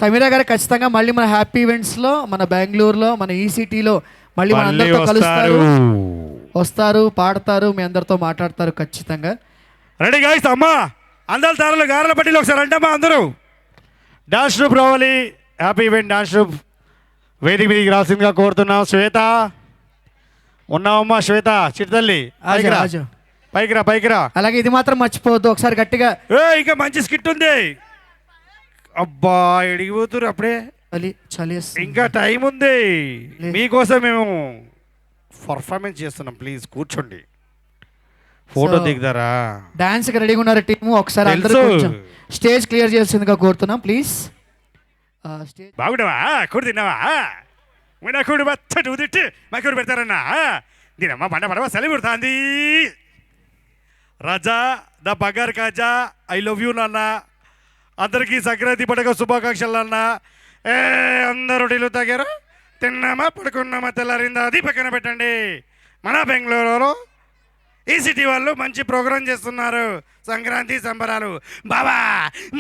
సమీరా గారు ఖచ్చితంగా మళ్ళీ మన హ్యాపీ ఈవెంట్స్ లో, మన బెంగళూరులో, మన ఈసిటీలో మళ్ళీ మన అందరితో కలుస్తారు, వస్తారు, పాడతారు, మీ అందరితో మాట్లాడతారు ఖచ్చితంగా. Ready guys? అమ్మా అందరి తారలు గారెల పట్టిలో ఒకసారి అంటమ్మా అందరూ. డాన్స్ ట్రూప్ రావాలి, హ్యాపీ ఈవెంట్ డాన్స్ ట్రూప్ వేదిక మీదకి రావాల్సిందిగా కోరుతున్నాం. శ్వేత ఉన్నావమ్మా? శ్వేత చిట్టల్లి పైకి రా. అలాగే ఇది మాత్రం మర్చిపోవద్దు, ఒకసారి గట్టిగా. ఇంకా మంచి స్కిట్ ఉంది. అబ్బా ఎడిగిపోతురు అప్పుడే, ఇంకా టైం ఉంది. మీకోసం మేము పర్ఫార్మెన్స్ చేస్తున్నాం. ప్లీజ్ కూర్చోండి, ఫోటో దిగుతారా? డాన్స్ కి రెడీగా ఉన్నారు టీము. ఒకసారి అందరూ కొంచెం స్టేజ్ క్లియర్ చేయాల్సిందిగా కోరుతున్నాం ప్లీజ్. బాగుండవా? కూడు తిన్నావా? కూడు బచ్చటి ఉదిట్టి మా కూడు పెడతారన్నా. దీనమ్మా పండ పడవ చలి పుడుతుంది. రాజా ద బగార్ కాజా, ఐ లవ్ యూ నాన్న. అందరికీ సంక్రాంతి పండుగ శుభాకాంక్షలు నాన్న. అందరూ ఢిల్లు తాగారు, తిన్నామా, పడుకున్నామా, తెల్లారిందా అది పక్కన పెట్టండి. మన బెంగళూరులో ఈ సిటీ వాళ్ళు మంచి ప్రోగ్రాం చేస్తున్నారు, సంక్రాంతి సంబరాలు. బావా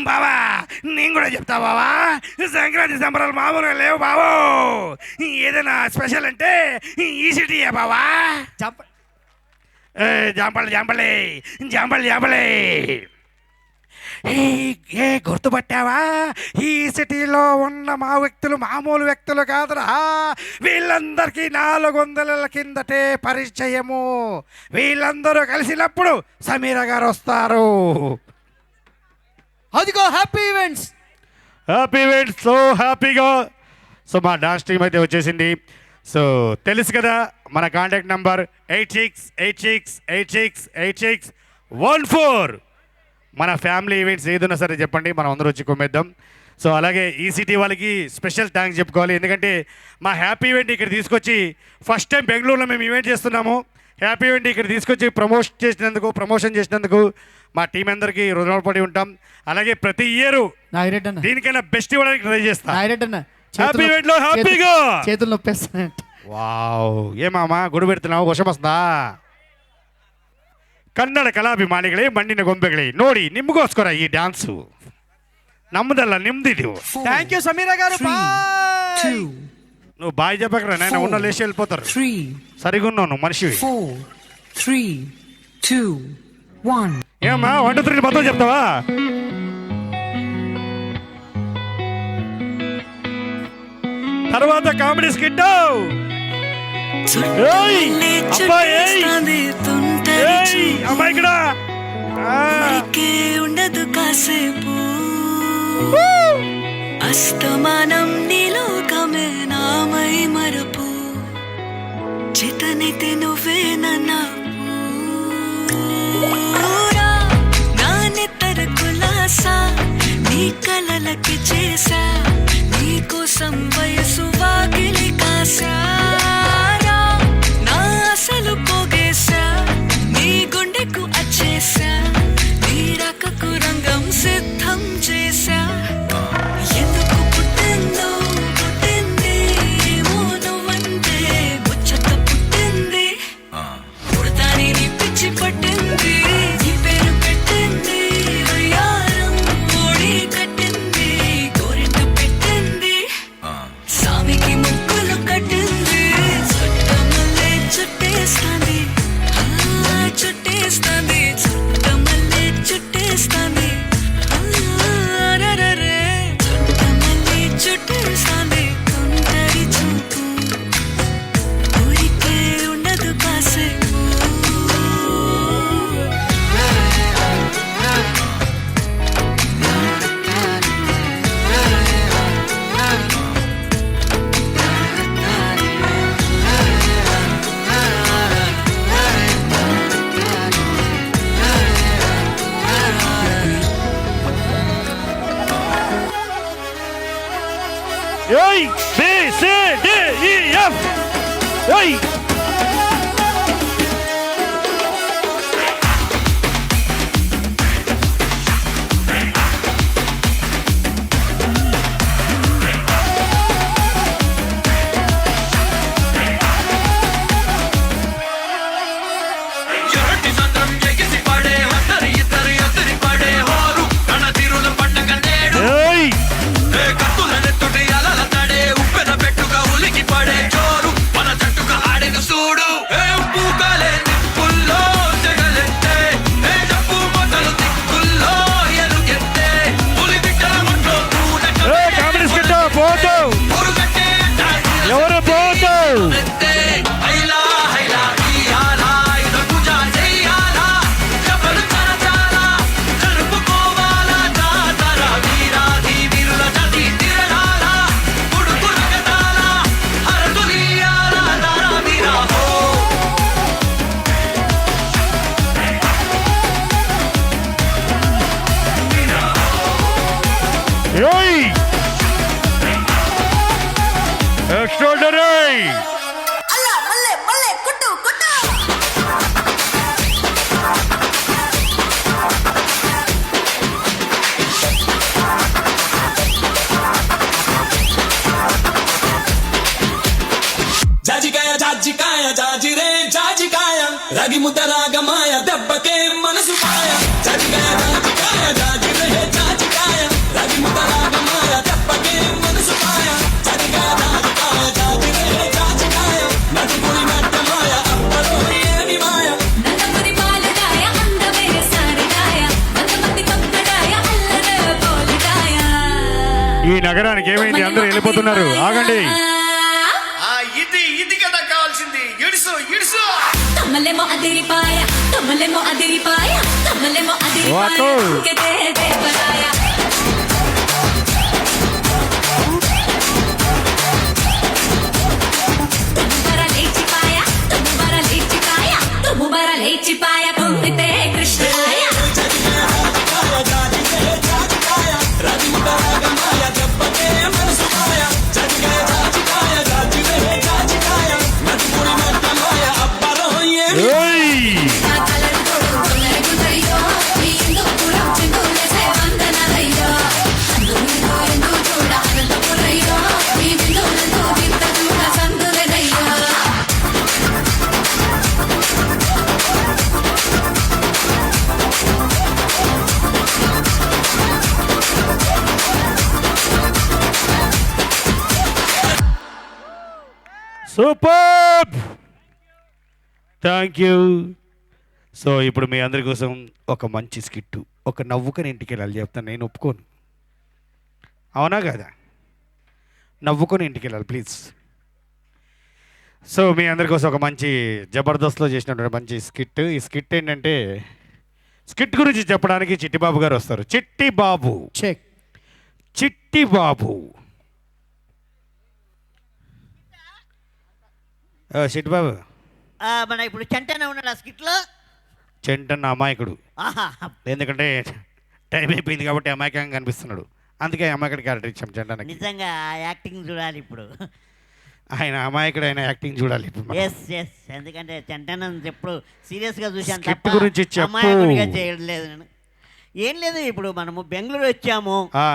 బావా నేను కూడా చెప్తా బావా, సంక్రాంతి సంబరాలు మామూలుగా లేవు బావో. ఏదైనా స్పెషల్ అంటే ఈ సిటీయే బావా. జాంపల్ జాంపలే జాంపల్ జాంపలే. ఏ గుర్తుపట్టావా, ఈ సిటీలో ఉన్న మా వ్యక్తులు మామూలు వ్యక్తులు కాదురా. వీళ్ళందరికీ 400 కిందటే పరిచయము. వీళ్ళందరూ కలిసినప్పుడు సమీర గారు వస్తారు. అదిగో happy events. Happy events, so హ్యాపీగా. సో మా డాన్స్ టీమ్ అయితే వచ్చేసింది. సో తెలుసు కదా మన కాంటాక్ట్ నంబర్ 8686868614. మన ఫ్యామిలీ ఈవెంట్స్ ఏదైనా సరే చెప్పండి, మనం అందరూ వచ్చి కొమ్మేద్దాం. సో అలాగే ఈ సిటీ వాళ్ళకి స్పెషల్ థ్యాంక్స్ చెప్పుకోవాలి, ఎందుకంటే మా హ్యాపీ ఈవెంట్ ఇక్కడ తీసుకొచ్చి ఫస్ట్ టైం బెంగళూరులో మేము ఈవెంట్ చేస్తున్నాము. హ్యాపీ ఈవెంట్ ఇక్కడ తీసుకొచ్చి ప్రమోషన్ చేసినందుకు మా టీం అందరికీ రుణపడి ఉంటాం. అలాగే ప్రతి ఇయర్ దీనికైనా బెస్ట్ ఇవ్వడానికి ట్రై చేస్తాం. హ్యాపీ ఈవెంట్లో హ్యాపీగా చేతులు నొప్పేస్తానంట. వావ్, ఏమామా గుడి పెడుతున్నావు, వర్షం వస్తుందా? ಕನ್ನಡ ಕಲಾಭಿಮಾನಿಗಳೇ, ಮಣ್ಣಿನ ಗೊಂಬೆಗಳೇ, ನೋಡಿ ನಿಮಗೋಸ್ಕರ ಈ ಡ್ಯಾನ್ಸು. ನಮ್ಮದಲ್ಲ, ನಿಮ್ದಿದು. థ్యాంక్ యూ సమీరా గారు. నువ్వు బాయ్ చెప్పకరా నాయన, ఉన్న లేచి వెళ్ళిపోతారు. సరిగున్నావు నువ్వు మనిషివి. 4 3 2 1. ఏమా 1 2 3 మొత్తం చెప్తావా? తర్వాత కామెడీ స్కిట్. అమ్మాయి ఇక్కడ ఉండదు కాసేపు, అస్తమానం నీలోకమే నామై మరపు, చేతనైతే నువ్వే నన్నా నాన్నెత్తర కులాసా, నీ కలలకి చేసా, నీ కోసం వయసు వాకిలి కాసా, నా అసలు పోగేసా, నీ గుండెకు అచ్చేసా, నీ రకకు రంగం సిద్ధం చేసా. ఎందుకు పుట్టిందో పుట్టింది, ఏమో నువ్వంటే ముచ్చట పుట్టింది, పుడతాని నీ పిచ్చి పట్టింది, నీ పేరు పెట్టింది, వయ్యారం ఓడి కట్టింది, గోరింట పెట్టింది, సామికి ముక్కులు కట్టింది, చుట్టమల్లే చుట్టేస్తాంది, చుట్టేస్తాంది, చుట్టమల్లే చుట్టేస్తాంది, చుట్టమల్లే చుట్టేస్తాంది, తుంటరి చూపు, ఊరికే ఉండదు కాసేపు. A B C D E F. ఏయ్ ఎక్స్ట్రాడనరీ. జాజికాయ జాజికాయ జాజిరే జాజికాయ రగి ముద్దలాగా మాయ దెబ్బకే మనసు మాయ చదిగా రాజకాయ జాజిరే జాజికాయ రవి ముతలాగ మాయ దెబ్బకే మనసు మాయ చదిగా రాజకాయ జాజిరే జాజికాయ నడుముడి నట్ట మాయ అప్పలో ఏమి మాయ నల్లమరి పాలడాయ అందమైన సారడాయ వందమంది కొక్కడాయ అల్లరే పోలిడాయ ఈ నగరానికి ఏమైంది? అందరూ వెళ్ళిపోతున్నారు. ఆగండి. ఇది కదా కావాల్సింది. ఇడుసు ఇడుసు తమ్మలేమో అదిరిపాయ తమ్మలేమో అదిరిపాయ తమ్మలేమో అదిరిపాయ వాతో. ఇంకెదే దేవరాయ తుమ్ముబర లేచిపాయ తుమ్ముబర లేచిపాయ తుమ్ముబర లేచిపాయ కుంగితే కృష్ణాయ రవి ముతలాగ మాయ దెబ్బకే మనసు మాయ చదిగా రాజకాయ జాజిరే జాజికాయ నడుముడి నట్ట మాయ అప్పలో ఏమి ఏయ్! నా కలరు తోడు గుల్లరి గుల్లరియో ఈ ఇందుపురం చిందులేసే వందనాలయ్యో అందులో ఎందు చూడ అనంతపురయ్యో ఈ బిందువులందు వింత చూడ సందులనయ్యో సూపర్, థ్యాంక్ యూ. సో ఇప్పుడు మీ అందరి కోసం ఒక మంచి స్కిట్టు, ఒక నవ్వుకొని ఇంటికి వెళ్ళాలి చెప్తాను. నేను ఒప్పుకోను, అవునా కదా? నవ్వుకొని ఇంటికి వెళ్ళాలి ప్లీజ్. సో మీ అందరి కోసం ఒక మంచి జబర్దస్త్లో చేసినటువంటి మంచి స్కిట్. ఈ స్కిట్ ఏంటంటే, స్కిట్ గురించి చెప్పడానికి చిట్టిబాబు గారు వస్తారు. చిట్టిబాబు, చెక్. చిట్టిబాబు. చిట్టిబాబు, మన ఇప్పుడు చంటనే ఉన్నాడు ఆ స్కిట్లో. చెంటన్న అమాయకుడు. ఆహా, ఎందుకంటే టైం అయిపోయింది కాబట్టి అమాయకంగా కనిపిస్తున్నాడు. అందుకే అమాయకుడి క్యారెక్టర్ ఇచ్చాం చెంటన్నకి. నిజంగా ఆ యాక్టింగ్ చూడాలి ఇప్పుడు. ఆయన అమాయకుడు, ఆయన యాక్టింగ్ చూడాలి ఇప్పుడు మనం. ఎస్ ఎస్, ఎందుకంటే చంటన ఎప్పుడు సీరియస్గా చూశాను స్కిట్ తప్ప గురించి చెప్పు. అమాయకుడిగా చేయలేదు నేను. ఏం లేదు, ఇప్పుడు మనము బెంగళూరు వచ్చాము. ఆ,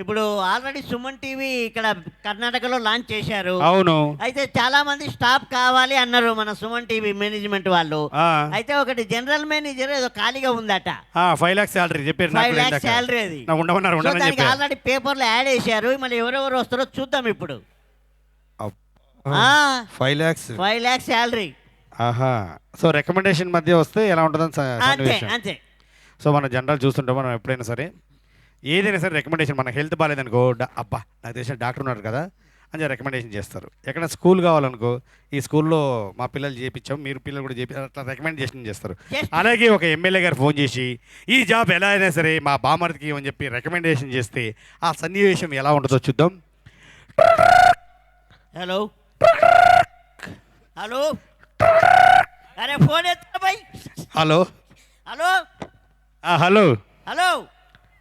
ఇప్పుడు ఆల్రెడీ సుమన్ టీవీ ఇక్కడ కర్ణాటకలో లాంచ్ చేశారు. అవును. అయితే చాలా మంది స్టాఫ్ కావాలి అన్నారు మన సుమన్ టీవీ మేనేజ్మెంట్ వాళ్ళు. ఆ. అయితే ఒకటి జనరల్ మేనేజర్ ఏదో ఖాళీగా ఉందట. 5 lakhs శాలరీ చెప్పారు. 5 lakhs శాలరీ అది. ఉండమన్నారు, సో ఉండమని దానికి చెప్పారు. ఆల్రెడీ పేపర్లో యాడ్ వేశారు. మళ్ళీ ఎవరెవరు వస్తారో చూద్దాం ఇప్పుడు. 5 lakhs. 5 lakhs salary. ఆహా. సో రికమెండేషన్ మధ్య వస్తే ఎలా ఉంటుందని అంతే సన్నివేశం. అంతే. సో మనం జనరల్ చూస్తుంటాం. మనం ఎప్పుడైనా సరే ఏదైనా సరే రికమెండేషన్, మన హెల్త్ బాగాలేదనుకో, అబ్బా నాకు తెలిసిన డాక్టర్ ఉన్నారు కదా అని రికమెండేషన్ చేస్తారు. ఎక్కడ స్కూల్ కావాలనుకో, ఈ స్కూల్లో మా పిల్లలు చేయించాం, మీరు పిల్లలు కూడా చేపి అట్లా రికమెండేషన్ చేస్తారు. అలాగే ఒక ఎమ్మెల్యే గారు ఫోన్ చేసి ఈ జాబ్ ఎలా అయినా సరే మా బామర్దికి అని చెప్పి రికమెండేషన్ చేస్తే ఆ సన్నివేశం ఎలా ఉంటుందో చూద్దాం. హలో హలో, అరే ఫోన్ ఎత్తా bye. Hello hello hello hello.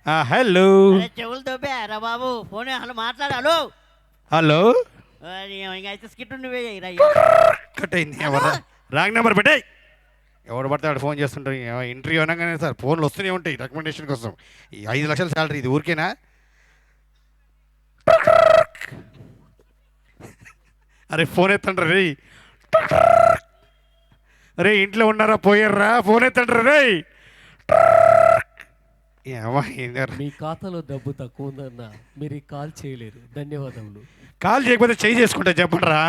Hello అరే చెవులు దొబ్బా బాబు, ఫోన్ హలో మాట్లాడు. Hello hello. ఇంకా అయితే స్కిట్ నువ్వే కట్ అయింది. ఎవరు రాంగ్ నెంబర్ పెట్టాయి. ఎవడు పడితే వాడు ఫోన్ చేస్తుంటారు. ఇంటర్వ్యూ అనగానే సార్ ఫోన్లు వస్తూనే ఉంటాయి రికమెండేషన్ కోసం. ఈ 5 లక్షల శాలరీ ఇది ఊరికేనా? అరే ఫోన్ ఎత్తండ్రా రే. రే ఇంట్లో ఉన్నారా, పోయారా? ఫోన్ ఎత్తండ్రా రే. మీ ఖాతాలో డబ్బు తక్కువ ఉందన్న మీరు కాల్ చేయలేరు. ధన్యవాదములు. కాల్ చేయకపోతే చేయి చేసుకుంటా చెప్పండిరా.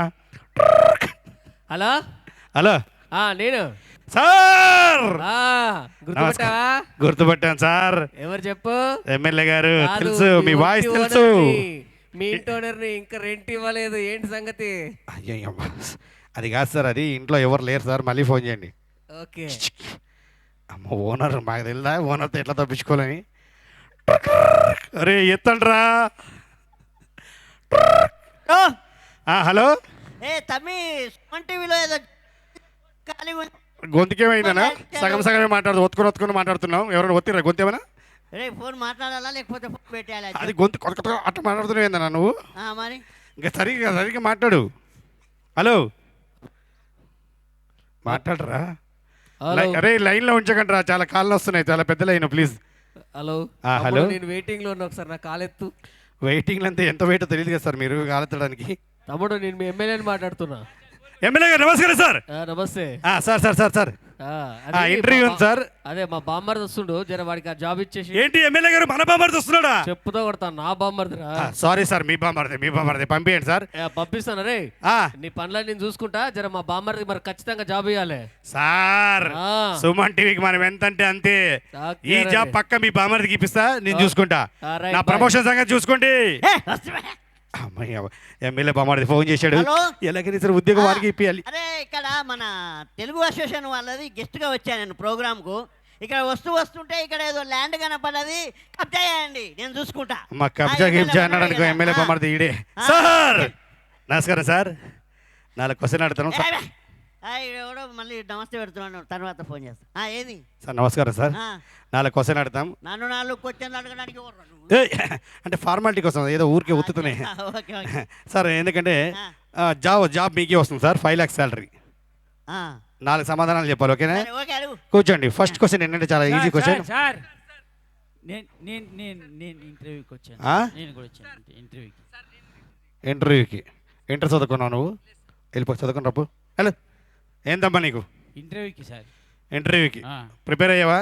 హలో హలో, నేను సార్. గుర్తుపట్టావా? గుర్తుపట్టాను సార్. ఎవరు చెప్పు? ఎమ్మెల్యే గారు. తెలుసు, మీ వాయిస్ తెలుసు. మీ ఇంటి ఓనర్ని ఇంకా రెంట్ ఇవ్వలేదు, ఏంటి సంగతి? అయ్యో అది కాదు సార్, అది ఇంట్లో ఎవరు లేరు సార్, మళ్ళీ ఫోన్ చేయండి. ఓకే. అమ్మ ఓనర్ మాకు తెలుదా, ఓనర్తో ఎట్లా తప్పించుకోవాలని. అరే ఎత్తండ్రా. హలో. ఏ తమ్మి, సుమన్ టీవీలో ఏదో ఖాళీ ఉంది. గొంతుకేమైందనా? సగం సగమే ఒత్తుకొని మాట్లాడుతున్నాం. ఎవరైనా ఒత్తిరా గొంతేమన్నా? రే ఫోన్ మాట్లాడాలా లేకపోతే ఫోన్ పెట్టాలా? అది గొంతు కొత్త అట్లా మాట్లాడుతున్నావు ఏందన్నా నువ్వు? మరి ఇంకా సరిగ్గా మాట్లాడు. హలో మాట్లాడరా. అరే లైన్లో ఉంచకండి రా, చాలా కాళ్ళు వస్తున్నాయి, చాలా పెద్ద లైన్ ప్లీజ్. హలో హలో, నేను వెయిటింగ్లో ఉన్నా, ఒకసారి నా కాలెత్తు. వెయిటింగ్లో అంతే ఎంత వెయిట్ తెలియదు కదా సార్ మీరు కాలెత్తడానికి. తమ్ముడు నేను మీ ఎమ్మెల్యేని మాట్లాడుతున్నా. ఎమ్మెల్యే గారు నమస్కారం సార్. నమస్తే సార్ ఇంటర్వ్యూ ఉంది సార్. అదే మా బామ్మర్ వస్తుండు, జర వాడికి ఆ జాబ్ ఇచ్చేసి. ఏంటి ఎమ్మెల్యే గారు మన బామ్మర్ది వస్తున్నాడా? చెప్పుతో కొడతాను, నా బామ్మర్దిరా. సారీ సార్, మీ బామ్మర్ది పంపించండి సార్. పంపిస్తాను రే. నీ పనులని నేను చూసుకుంటా, జర మా బామ్మర్ది మరి ఖచ్చితంగా జాబ్ ఇవ్వాలి సార్. సుమన్ టీవీకి మనం ఎంత అంటే అంతే. ఈ జాబ్ పక్క మీ బామ్మర్దికి ఇప్పిస్తా, నేను చూసుకుంటా. నా ప్రమోషన్ సంగతి చూసుకోండి. ఎమ్మెల్యే బామ్మర్ది ఫోన్ చేశాడు. ఎలాగైనా సరే ఉద్యోగం వారికి ఇప్పియాలి. అరే ఇక్కడ మన తెలుగు అసోసియేషన్ వాళ్ళది గెస్ట్గా వచ్చాను నేను ప్రోగ్రామ్కు. ఇక్కడ వస్తుంటే ఇక్కడ ఏదో ల్యాండ్ కనపడది, కబ్జా చేయండి, నేను చూసుకుంటా. మా కబ్జా అన్నాడు అనుకో ఎమ్మెల్యే బామ్మర్ది ఈడే. సార్ నమస్కారం సార్, 4 క్వశ్చన్ అడుగుతాను. ఎవడో మళ్ళీ నమస్తే పెడుతున్నాను, తర్వాత ఫోన్ చేస్తా. ఏది సార్? నమస్కారం సార్, 4 క్వశ్చన్ అడుగుతాం. నన్ను 4 క్వశ్చన్లు అడగడానికి అంటే ఫార్మాలిటీ కోసం, ఏదో ఊరికే ఉత్తుతున్నాయి సార్. ఎందుకంటే జాబ్ మీకే వస్తుంది సార్, 5 lakhs శాలరీ. 4 సమాధానాలు చెప్పాలి, ఓకేనా? కూర్చోండి. ఫస్ట్ క్వశ్చన్ ఏంటంటే చాలా ఈజీ క్వశ్చన్. సార్ నేను ఇంటర్వ్యూకి వచ్చాను. నేను కూడా వచ్చాను ఇంటర్వ్యూకి. ఇంటర్ చదువుకున్నావు నువ్వు? వెళ్ళిపో, చదువుకుని రప్పు. హలో, ఏందమ్మా నీకు? ఇంటర్వ్యూకి సార్. ఇంటర్వ్యూకి ప్రిపేర్ అయ్యావా?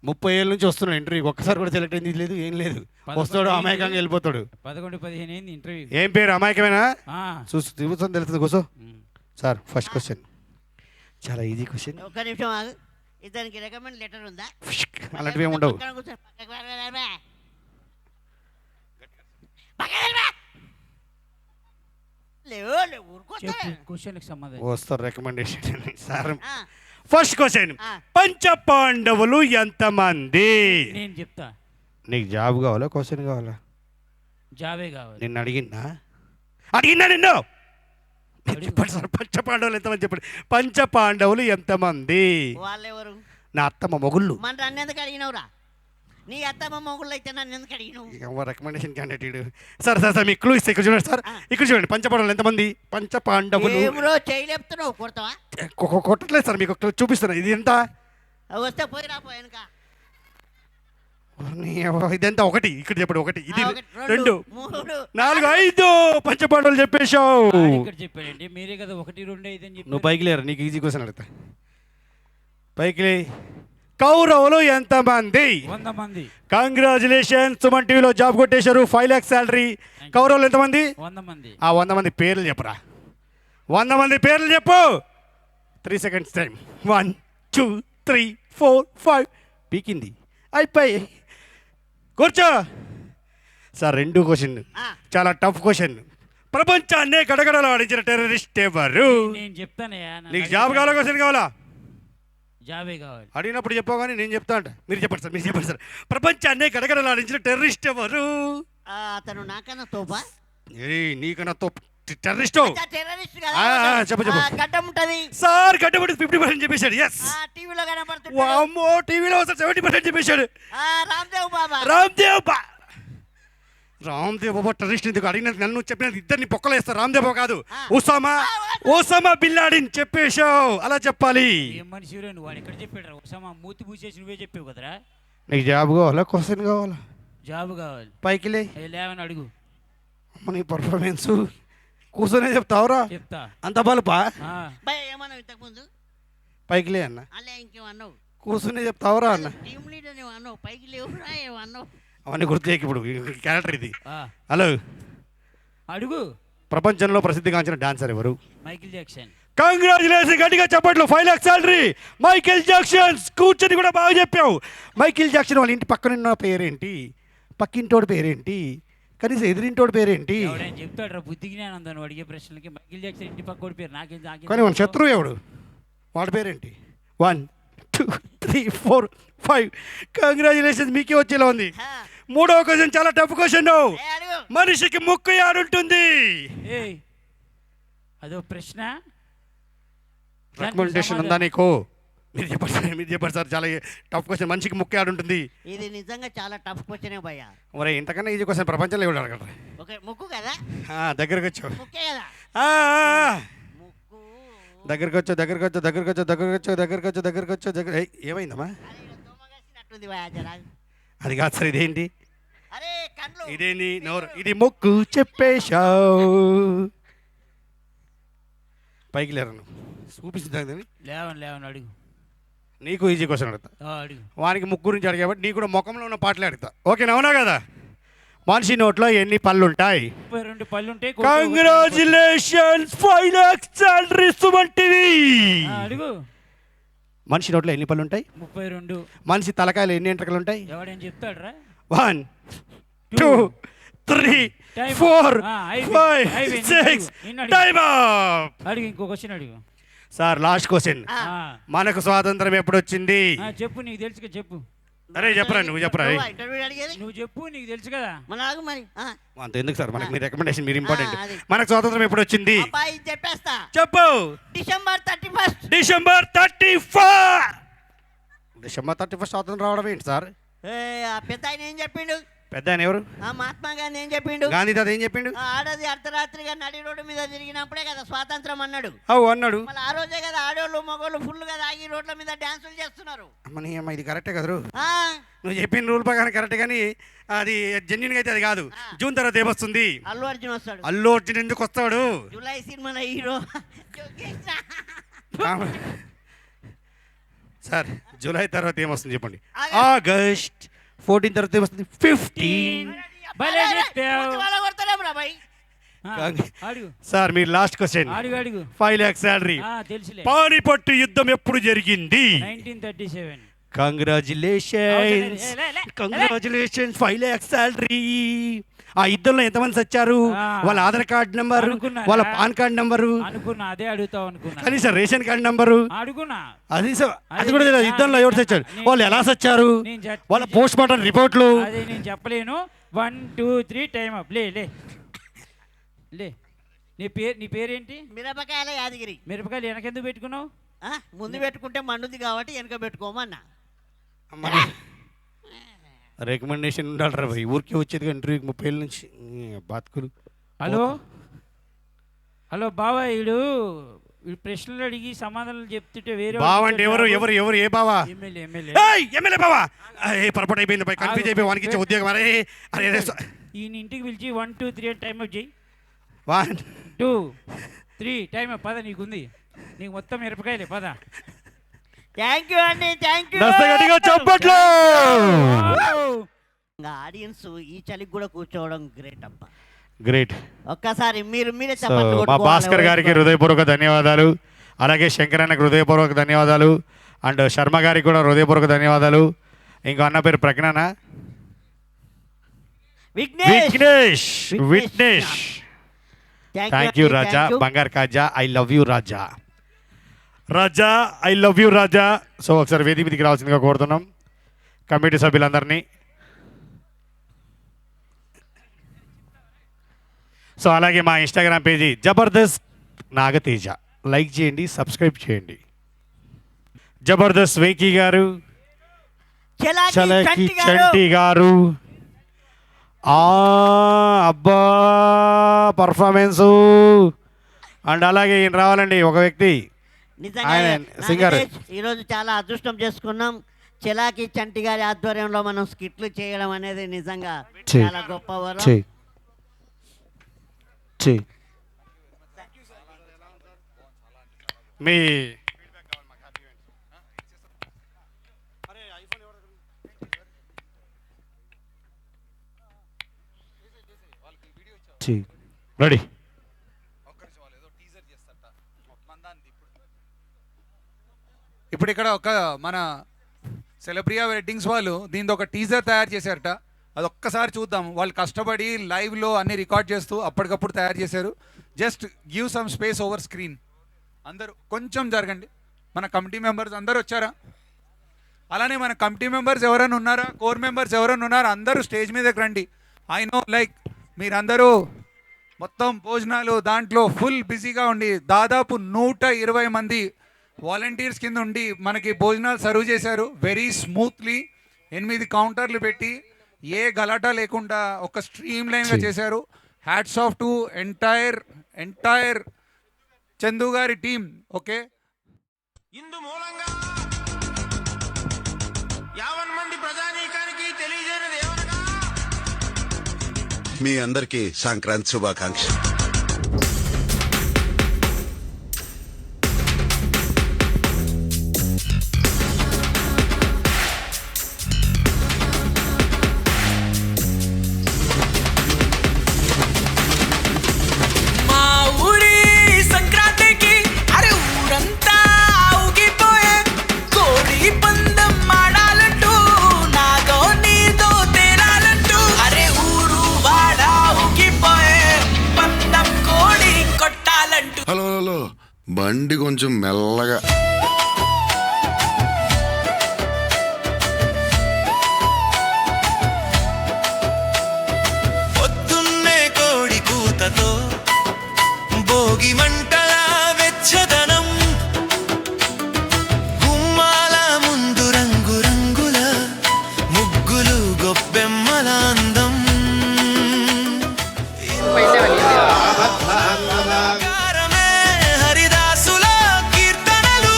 30 ఏళ్ళ నుంచి వస్తున్నాడు ఇంటర్వ్యూకి, ఒక్కసారి కూడా సెలెక్ట్ అయింది లేదు, ఏం లేదు. వస్తాడు అమాయకంగా వెళ్ళిపోతాడు. 11-15 అయింది ఇంటర్వ్యూ. ఏం పేరు? అమాయకమేనా? చూస్తుంది, తెలుస్తుంది. కూర్చో సార్. ఫస్ట్ క్వశ్చన్ చాలా ఈజీ క్వశ్చన్. ఒక్క నిమిషం ఆగు, ఇతనికి రికమెండ్ లెటర్ ఉందా? అలాంటివి ఏమి ఉండవు. వస్తారు రికమెండేషన్ సార్. ఫస్ట్ క్వశ్చన్, పంచ పాండవులు ఎంతమంది? నేను చెప్తా. నీకు జాబ్ కావాలా, క్వశ్చన్ కావాలా? జాబే కావాలి. నిన్ను అడిగినా నిన్ను చెప్పండి సార్. పంచ పాండవులు ఎంతమంది చెప్పండి. పంచ పాండవులు ఎంతమంది? వాళ్ళెవరు? నా అత్తమ్మ మొగుళ్ళు. మన నన్ను ఎందుకు అడిగినవురా? నీ అత్తమ్మ మొగుళ్ళు అయితే నన్ను ఎందుకు అడిగినావు? Recommendation candidate. Sir sir sir, మీ క్లూ ఇస్తే ఇక్కడ చూడండి సార్. ఇక్కడ చూడండి, పంచ పాండవులు ఎంతమంది? పంచ పాండవులు. చేయలేపుతున్నావు, కొడతావా? కొట్టట్లేదు సార్, మీకు చూపిస్తున్నా. ఇది ఎంత వస్తే పోయి రాపోయానుక. ఇదంతా 1. ఇక్కడ చెప్పండి 1, ఇది 2, 4, 5 పంచపాండవులు చెప్పేశావు. ఇక్కడ చెప్పాడండి, మీరే కదా 1, 2, 5 అని చెప్పి. నువ్వు పైకి లేరు, నీకు ఈజీ క్వశ్చన్ అడుగుతా. పైకి లే. కౌరవులు ఎంతమంది? 100 మంది. కంగ్రాచులేషన్, సుమన్ టీవీలో జాబ్ కొట్టేశారు, 5 lakhs శాలరీ. కౌరవులు ఎంతమంది? 100 మంది. ఆ 100 మంది పేర్లు చెప్పరా. 100 మంది పేర్లు చెప్పు. 3 seconds టైం. 1, 2, 3, 4, 5. పీకింది, అయిపోయి కూర్చో సార్. 2 క్వశ్చన్, చాలా టఫ్ క్వశ్చన్. ప్రపంచాన్నే గడగడలాడించిన టెర్రరిస్ట్ ఎవరు? నేను చెప్తానయ్యా. నీకు జాబ్ కావాలా, క్వశ్చన్ కావాలా? జాబే కావాలి. అడిగినప్పుడు చెప్పావు కానీ నేను చెప్తా అంట. మీరు చెప్పండి సార్. ప్రపంచాన్నే గడగడలాడించిన టెర్రరిస్ట్ ఎవరు? అతను నాకన్నా తోపా? నీకన్నా తోపు టెర్రరిస్ట్. చెప్పు. గడ్డం ఉంటది సార్, గడ్డం ఉంటుంది 50% చెప్పేశాడు. ఎస్, టీవీలో కనపడుతుంది. వామ్మో, టీవీలో 70% చెప్పేశాడు. రామ్దేవ్ బాబా. రామ్దేవ్ బాబా టెర్రరిస్ట్ ఎందుకు అడిగినందుకు నన్ను చెప్పినందుకు ఇద్దరిని పొక్కలు వేస్తారు. రామ్దేవ్ బాబా కాదు, ఒసామా బిన్ లాడెన్ చెప్పేశావు. అలా చెప్పాలి. ఏం మనిషి నువ్వు? వాడు ఎక్కడ చెప్పాడు? ఒసామా మూతి పూసేసి నువ్వే చెప్పావు కదరా. నీకు జాబ్ కావాలా, క్వశ్చన్ కావాలా? జాబ్ కావాలి. పైకి లేవని అడుగు. నీ పర్ఫార్మెన్స్ కూర్చొనే చెప్తావురా? చెప్తా. అంత బలుపా? ఏమన్నావు ఇంతకుముందు? పైకి లే అన్న. ఇంకేమన్నావు? కూర్చొనే చెప్తావురా అన్న. టీమ్ లీడర్ ఏమన్నావు? పైకి లేవురా ఏమన్నావు? అవన్నీ గుర్తు చేయకు ఇప్పుడు, క్యారెక్టర్ ఇది. హలో, అడుగు. ప్రపంచంలో ప్రసిద్ధిగాంచిన డాన్సర్ ఎవరు? Michael Jackson. కంగ్రాచులేషన్, గట్టిగా చెప్పట్లు. 5 lakhs శాలరీ. Michael Jackson. కూర్చొని కూడా బాగా చెప్పావు. మైకేల్ జాక్సన్ వాళ్ళ ఇంటి పక్కనున్న పేరేంటి? పక్కింటోడి పేరేంటి? కనీసం ఎదురింటోడి పేరేంటి? చెప్తాడు బుద్ధి జ్ఞానం ఉందని అడిగే ప్రశ్నలకి. మైకిల్ జాక్సన్ ఇంటి పక్కోడి పేరు నాకేం. కానీ మన శత్రువు ఎవడు? వాడి పేరేంటి? 1, 2, 3, 4, 5. కంగ్రాచులేషన్, మీకే వచ్చేలా ఉంది. 3వ క్వశ్చన్ చాలా టఫ్ క్వశ్చన్. మనిషికి ముక్కు యాడుంటుంది? అదో ప్రశ్న. రికమెండేషన్ ఉందా నీకు? మీరు చెప్పండి సార్. చాలా టఫ్ క్వశ్చన్. మనిషికి ముక్కు యాడుంటుంది? ఇది నిజంగా చాలా టఫ్ క్వశ్చన్ భయ్యా. మరి ఇంతకన్నా ఈజీ క్వశ్చన్ ప్రపంచంలో ఎవడు అడగలరా? ముక్కు కదా. దగ్గరకు వచ్చావు. ముక్కే కదా. దగ్గరకు వచ్చావు. ఏమైందమ్మా? అది కాదు సార్, ఇదేంటి? ఇదేంటి? నోరు. ఇది ముక్కు చెప్పేశావు. పైకి లేరను చూపిస్తుంది. లేవని అడుగు. నీకు ఈజీ క్వశ్చన్ అడుగుతా. అడుగు. వానికి ముగ్గురు నుంచి అడిగా నీకు కూడా ముఖంలో ఉన్న పాటలే అడుగుతా. ఓకేనా? అవునా కదా? మనిషి నోట్లో ఎన్ని పళ్ళు ఉంటాయి? 32 పళ్ళు ఉంటాయి. Congratulations 5 lakhs salary Suman TV. అడుగు. మనిషి నోట్లో ఎన్ని పళ్ళు ఉంటాయి? 32. మనిషి తలకాయలు ఎన్ని ఎంట్రకలు ఉంటాయి? ఎవడేం చెప్తాడ్రా? 1 2 3 4 5 6 టైమ్ అప్. అడుగు. ఇంకో క్వశ్చన్ అడుగు. Sir last question. మనకు స్వాతంత్రం ఎప్పుడు వచ్చింది? చెప్పు, నీకు తెలుసు. చెప్పు. అరే చెప్పరా, నువ్వు చెప్పరా. నువ్వు చెప్పు, నీకు తెలుసు కదా. అంత ఎందుకు సార్, మనకి మీ రికమెండేషన్ మీరు ఇంపార్టెంట్. మనకు స్వాతంత్రం ఎప్పుడు వచ్చింది? చెప్పేస్తా. చెప్పు. డిసెంబర్ 31. డిసెంబర్ 31. డిసెంబర్ 31 స్వాతంత్రం రావడం ఏంటి సార్? పెద్ద ఆయన ఏం చెప్పిండు? పెద్ద ఆయన ఎవరు? మహాత్మా గాంధీ ఏం చెప్పిండు? గాంధీ తాత ఏం చెప్పిండు? ఆడది అర్ధరాత్రిగా నడి రోడ్డు మీద తిరిగినప్పుడే కదా స్వాతంత్రం అన్నాడు. అన్నాడు. మళ్ళీ ఆ రోజే కదా ఆడోళ్ళు మగోళ్ళు ఫుల్ గా తాగి రోడ్ల మీద డాన్సులు చేస్తున్నారు. అమ్మ ఇది కరెక్టే కదరు. నువ్వు చెప్పిన రూల్ ప్రకారం కరెక్ట్, కానీ అది జెన్యున్ అయితే అది కాదు. జూన్ తర్వాత ఏమొస్తుంది? అల్లు అర్జున్ వస్తాడు. అల్లు అర్జున్ ఎందుకు వస్తాడు? జూలై సినిమాలో హీరో. సార్ జూలై తర్వాత ఏమొస్తుంది చెప్పండి? ఆగస్ట్ 14 తర్వాత ఏమొస్తుంది? 15. సార్ మీరు last question. 5 lakhs salary. Panipat యుద్ధం ఎప్పుడు జరిగింది? 1937. Congratulations 5 lakhs salary. ఆ యుద్ధంలో ఎంతమంది చచ్చారు? వాళ్ళ ఆధార్ కార్డ్ నెంబరు, వాళ్ళ పాన్ కార్డ్ నెంబరు, అదే అడుగుతావు అనుకున్నా. కనీసం రేషన్ కార్డ్ నెంబరు అడుగునా. అది కూడా తెలియదు. యుద్ధంలో ఎవరు చచ్చారు, వాళ్ళు ఎలా చచ్చారు, వాళ్ళ పోస్ట్ మార్టం రిపోర్ట్లు. అదే నేను చెప్పలేను. 1 2 3 టైమ్ అప్. లే నీ పేరేంటి? మిరపకాయల యాదగిరి. మిరపకాయలు వెనకెందుకు పెట్టుకున్నావు? ముందు పెట్టుకుంటే మండుది కాబట్టి వెనక పెట్టుకోమన్నా. రికమెండేషన్ ఉండాలి రా భయ్. ఊరికే వచ్చేది ఇంటర్వ్యూకి 30 ఏళ్ళ నుంచి బాతుకులు. హలో బావా, వీడు ప్రశ్నలు అడిగి సమాధానాలు చెప్తుంటే వేరే బావా అంటే ఎవరు ఎవరు ఎవరు ఏ బావా? ఎమ్మెల్యే బావా. పొరపాటు అయిపోయింది, కన్ఫ్యూజ్ అయిపోయి వానికి ఇచ్చే ఉద్యోగం. అరే ఈయన ఇంటికి పిలిచి 1 2 3 టైం అప్ చేయి. 1 2 3 టైం అప్. పద, నీకుంది. నీకు మొత్తం మిరపకాయలే. పద. థ్యాంక్ యూ అండి. Thank you. చప్పట్లు. ఆడియన్స్ ఈ చలికి కూడా కూర్చోవడం గ్రేట్ అబ్బా. గ్రేట్. ఒక్కసారి మీరే చప్పట్లు మా భాస్కర్ గారికి హృదయపూర్వక ధన్యవాదాలు. అలాగే శంకరన్నకు హృదయపూర్వక ధన్యవాదాలు. అండ్ శర్మ గారికి కూడా హృదయపూర్వక ధన్యవాదాలు. ఇంకో అన్న పేరు ప్రజ్ఞనా? విఘ్నేష్. Thank you Raja. బంగారు కాజా. I love you Raja. Raja I love you Raja. So ఒకసారి వేదిక మీదకి రావాల్సిందిగా కోరుతున్నాం కమిటీ సభ్యులందరినీ. సో అలాగే మా Instagram page Jabardasth Nagateja, like చేయండి, సబ్స్క్రైబ్ చేయండి. జబర్దస్త్ వెంకీ గారు, చలకి చంటి గారు, అబ్బా పర్ఫార్మెన్సు. అండ్ అలాగే ఈయన రావాలండి ఒక వ్యక్తి, సింగర్. ఈరోజు చాలా అదృష్టం చేసుకున్నాం. చెలాకి చంటి గారి ఆధ్వర్యంలో మనం స్కిట్లు చేయడం అనేది నిజంగా చాలా గొప్ప వరం. మీ రెడీ. ఇప్పుడు ఇక్కడ ఒక మన సెలబ్రియా వెడ్డింగ్స్ వాళ్ళు దీంతో ఒక టీజర్ తయారు చేశారట. అది ఒక్కసారి చూద్దాం. వాళ్ళు కష్టపడి లైవ్లో అన్ని రికార్డ్ చేస్తూ అప్పటికప్పుడు తయారు చేశారు. Just give some space over screen. అందరూ కొంచెం జరగండి. మన కమిటీ మెంబర్స్ అందరూ వచ్చారా? అలానే మన కమిటీ మెంబర్స్ ఎవరైనా ఉన్నారా, కోర్ మెంబర్స్ ఎవరైనా ఉన్నారా? అందరూ స్టేజ్ మీదకి రండి. ఐ నో లైక్ మీరందరూ మొత్తం భోజనాలు దాంట్లో ఫుల్ బిజీగా ఉండి దాదాపు 120 మంది వాలంటీర్స్ కింద ఉండి మనకి భోజనాలు సర్వ్ చేశారు. వెరీ స్మూత్లీ 8 కౌంటర్లు పెట్టి ఏ గలాటా లేకుండా ఒక స్ట్రీమ్ లైన్గా చేశారు. Hats off to entire Chandu గారి టీం. ఓకే, ఇందు మూలంగా 50 మంది ప్రజానీకానికి తెలియజేయనిది ఏమనగా మీ అందరికీ సంక్రాంతి శుభాకాంక్షలు. కొంచెం మెల్లగా. పొద్దున్నే కోడి కూతతో భోగి మంటల వెచ్చదనం, గుమ్మాల ముందు రంగు రంగుల ముగ్గులు గొప్పెమ్మల అందం, గారమే హరిదాసుల కీర్తనలు,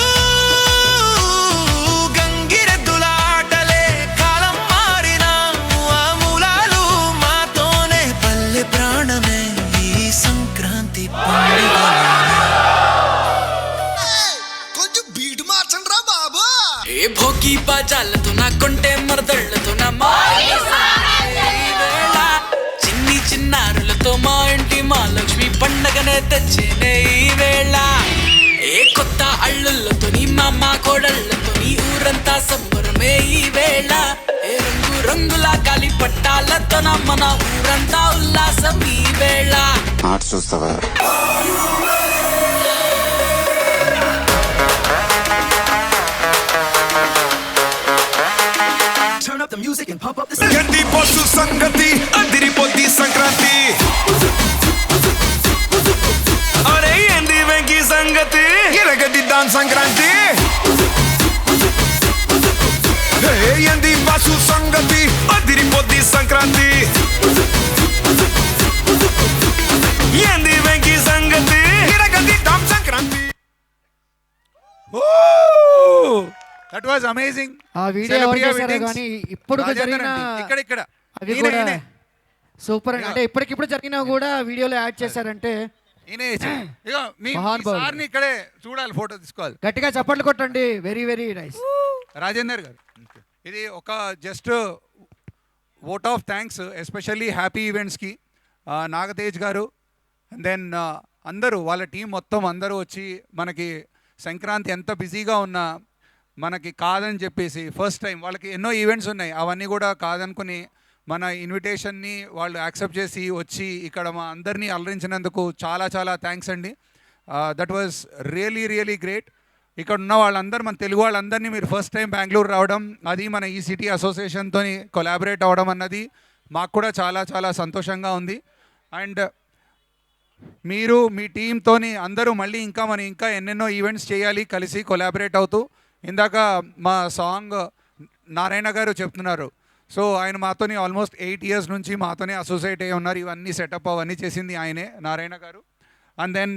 గంగిరెద్దుల ఆటలే కాలం మారిన ఆ మూలాలు, మాతోనే పల్లె ప్రాణమే ఈ సంక్రాంతి పండుగ. కొంచెం బీటు మార్చండి రా బాబు. ఏ భోగి బాజాలతో నా కొంటే మరదళ్ళతో నా చిన్ని చిన్నారులతో మా ఇంటి మా లక్ష్మి పండగనే తెచ్చేనే ఈ వేళ. ఏ కొత్త అల్లుళ్ళతో మా అమ్మ కోడళ్ళతో ఊరంతా సంబరమే ఈ వేళ. ఏ రంగు రంగుల గాలి పట్టాలతో మన ఊరంతా ఉల్లాసం ఈ వేళ. ఆట చూస్తావా? గడ్డి పొద్దు సంగతి అదిరిపోద్ది సంక్రాంతి, అరే ఏంది వెంకీ సంగతి ఎరగదిద్దాం సంక్రాంతి, ఏంది బస్సు సంగతి అదిరిపోద్ది సంక్రాంతి, ఏంది వెంకీ సంగతి ఎరగదిద్దాం సంక్రాంతి. That was amazing. ఆ వీడియో ఎవరు చేశారో కానీ ఇప్పుడు జరిగిన ఇక్కడ అవి కూడా సూపర్ అండి. అంటే ఇప్పటికిప్పుడు జరిగినా కూడా వీడియోలో యాడ్ చేశారంటే ఇగో మీ సార్ని ఇక్కడే చూడాలి, ఫోటో తీసుకోవాలి. గట్టిగా చప్పట్లు కొట్టండి. Very very nice. Rajender garu, ఇది ఒక just vote of thanks, especially happy ఈవెంట్స్కి నాగతేజ్ గారు, దెన్ అందరూ వాళ్ళ టీం మొత్తం అందరూ వచ్చి మనకి సంక్రాంతి ఎంత బిజీగా ఉన్నా మనకి కాదని చెప్పేసి ఫస్ట్ టైం వాళ్ళకి ఎన్నో ఈవెంట్స్ ఉన్నాయి, అవన్నీ కూడా కాదనుకుని మన ఇన్విటేషన్ని వాళ్ళు యాక్సెప్ట్ చేసి వచ్చి ఇక్కడ మా అందరినీ అలరించినందుకు చాలా చాలా థ్యాంక్స్ అండి. That was really really great. ఇక్కడ ఉన్న వాళ్ళందరూ మన తెలుగు వాళ్ళందరినీ మీరు ఫస్ట్ టైం బెంగళూరు రావడం, అది మన ఈ సిటీ అసోసియేషన్తో కొలాబరేట్ అవ్వడం అన్నది మాకు కూడా చాలా చాలా సంతోషంగా ఉంది. అండ్ మీరు మీ టీంతోని అందరూ మళ్ళీ మనం ఇంకా ఎన్నెన్నో ఈవెంట్స్ చేయాలి కలిసి కొలాబరేట్ అవుతూ. ఇందాక మా సాంగ్ నారాయణ గారు చెప్తున్నారు, సో ఆయన మాతోని ఆల్మోస్ట్ 8 years నుంచి మాతోనే అసోసియేట్ అయ్యి ఉన్నారు. ఇవన్నీ సెటప్ అవన్నీ చేసింది ఆయనే, నారాయణ గారు. అండ్ దెన్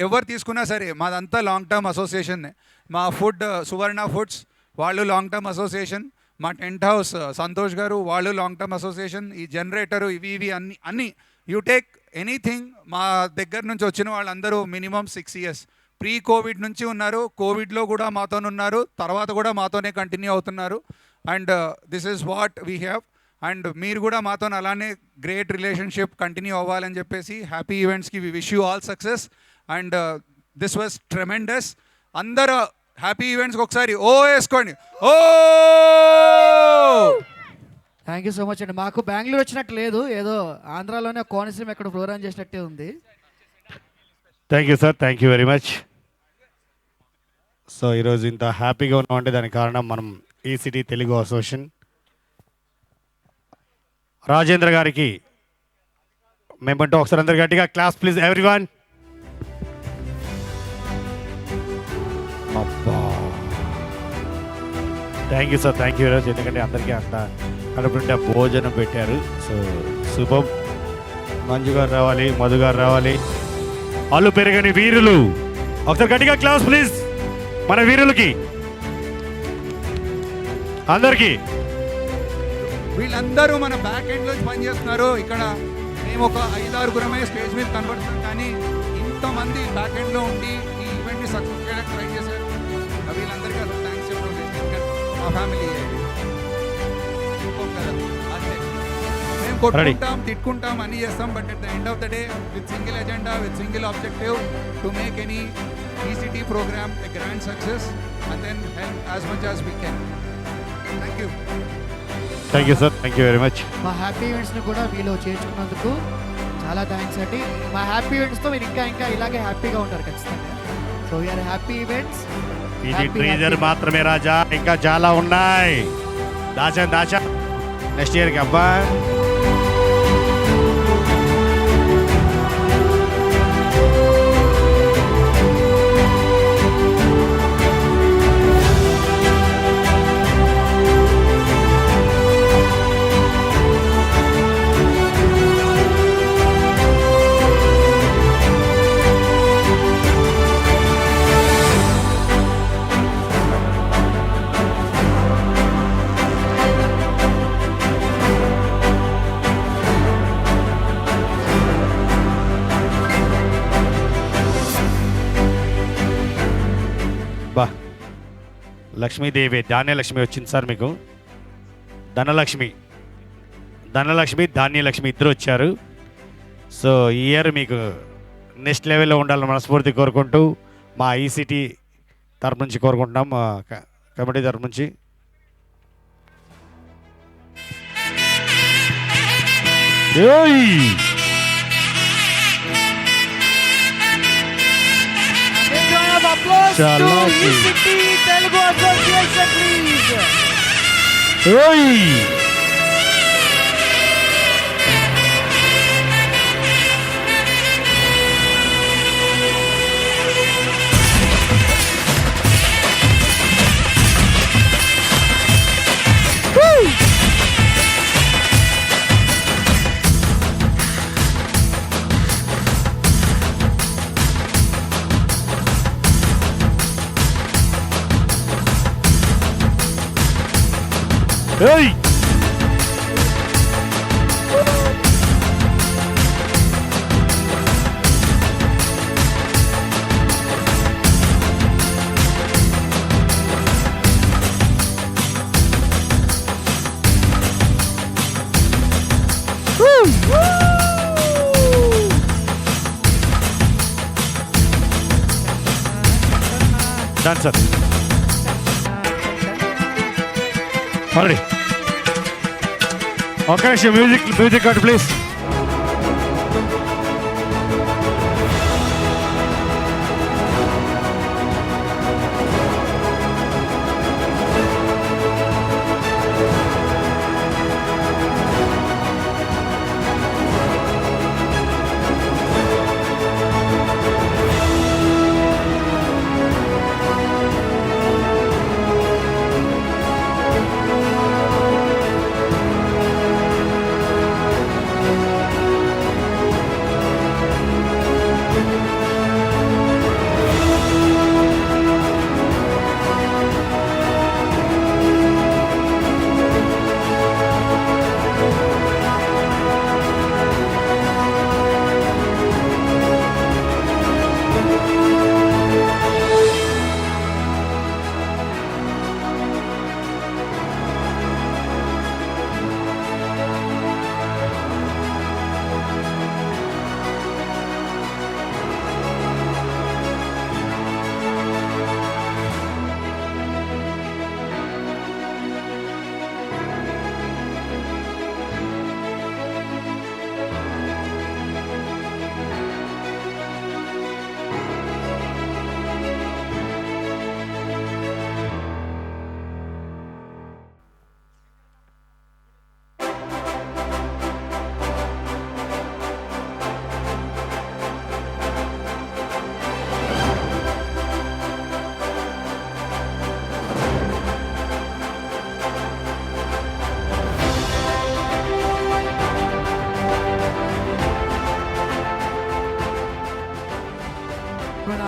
ఎవరు తీసుకున్నా సరే మాదంతా లాంగ్ టర్మ్ అసోసియేషన్. మా ఫుడ్ సువర్ణ ఫుడ్స్ వాళ్ళు లాంగ్ టర్మ్ అసోసియేషన్, మా టెంట్ హౌస్ సంతోష్ గారు వాళ్ళు లాంగ్ టర్మ్ అసోసియేషన్, ఈ జనరేటరు ఇవి అన్నీ యూ టేక్ ఎనీథింగ్ మా దగ్గర నుంచి వచ్చిన వాళ్ళందరూ మినిమం 6 years ప్రీ కోవిడ్ నుంచి ఉన్నారు, కోవిడ్లో కూడా మాతోనే ఉన్నారు, తర్వాత కూడా మాతోనే కంటిన్యూ అవుతున్నారు. And this is what we have. And మీరు కూడా మాతో అలానే గ్రేట్ రిలేషన్షిప్ కంటిన్యూ అవ్వాలని చెప్పేసి హ్యాపీ ఈవెంట్స్కి we wish you all success. And this was tremendous. అందరూ హ్యాపీ ఈవెంట్స్కి ఒకసారి ఓ వేసుకోండి. ఓ థ్యాంక్ యూ సో మచ్ అండి. మాకు బెంగళూరు వచ్చినట్టు లేదు, ఏదో ఆంధ్రాలోనే కోనసీమ ఎక్కడ ప్రోగ్రామ్ చేసినట్టే ఉంది. Thank you sir, thank you very much. So ఈరోజు ఇంత హ్యాపీగా ఉన్నామంటే దానికి కారణం మనం ఈ సిటీ తెలుగు అసోసియేషన్. రాజేంద్ర గారికి మేమంటూ ఒకసారి అందరు గట్టిగా క్లాస్ ప్లీజ్ ఎవ్రీవన్. అబ్బా thank you sir, thank you ఈరోజు, ఎందుకంటే అందరికీ అంత కడుపుంటే భోజనం పెట్టారు. సో శుభం. మంజు గారు రావాలి, మధు గారు రావాలి, అల్లు పెరగని వీరులు. ఒకసారి గట్టిగా క్లాస్ ప్లీజ్ మన వీరులకి అందరికీ. వీళ్ళందరూ మన బ్యాక్ ఎండ్లో పనిచేస్తున్నారు. ఇక్కడ మేము ఒక 5-6 స్టేజ్ మీద కనబడుతున్నాం, కానీ ఇంతమంది బ్యాక్ ఎండ్లో ఉండి ఈ ఈవెంట్ని సక్సెస్ చేయడానికి ట్రై చేశారు. వీళ్ళందరికీ అసలు థ్యాంక్స్ చెప్పడం లేదు. మా ఫ్యామిలీ మేము కొట్టుకుంటాం, తిట్టుకుంటాం, అన్నీ చేస్తాం, but at the end of the day with single agenda, with single objective to make any ECT program a grand success and then help as much as we can. Thank you. Thank you sir, thank you very much. మా happy ఈవెంట్స్ని కూడా మీలో చేర్చుకున్నందుకు చాలా thanks అండి. మా happy ఈవెంట్స్తో మీరు ఇంకా ఇలాగే హ్యాపీగా ఉంటారు ఖచ్చితంగా. So we are happy events. ఇది ట్రీజర్ మాత్రమే రాజా, ఇంకా చాలా ఉన్నాయి. దాచా నెక్స్ట్ ఇయర్కి అబ్బా. బా లక్ష్మీదేవి ధాన్యలక్ష్మి వచ్చింది సార్ మీకు. ధనలక్ష్మి ధాన్యలక్ష్మి ఇద్దరు వచ్చారు. సో ఈ ఇయర్ మీకు నెక్స్ట్ లెవెల్లో ఉండాలని మనస్ఫూర్తి కోరుకుంటూ మా ఈసీటీ తరపు నుంచి కోరుకుంటున్నాం, మా కమిటీ తరపు నుంచి. Telugu association please. Hey! Done, sir. Already. Okay, music card, please.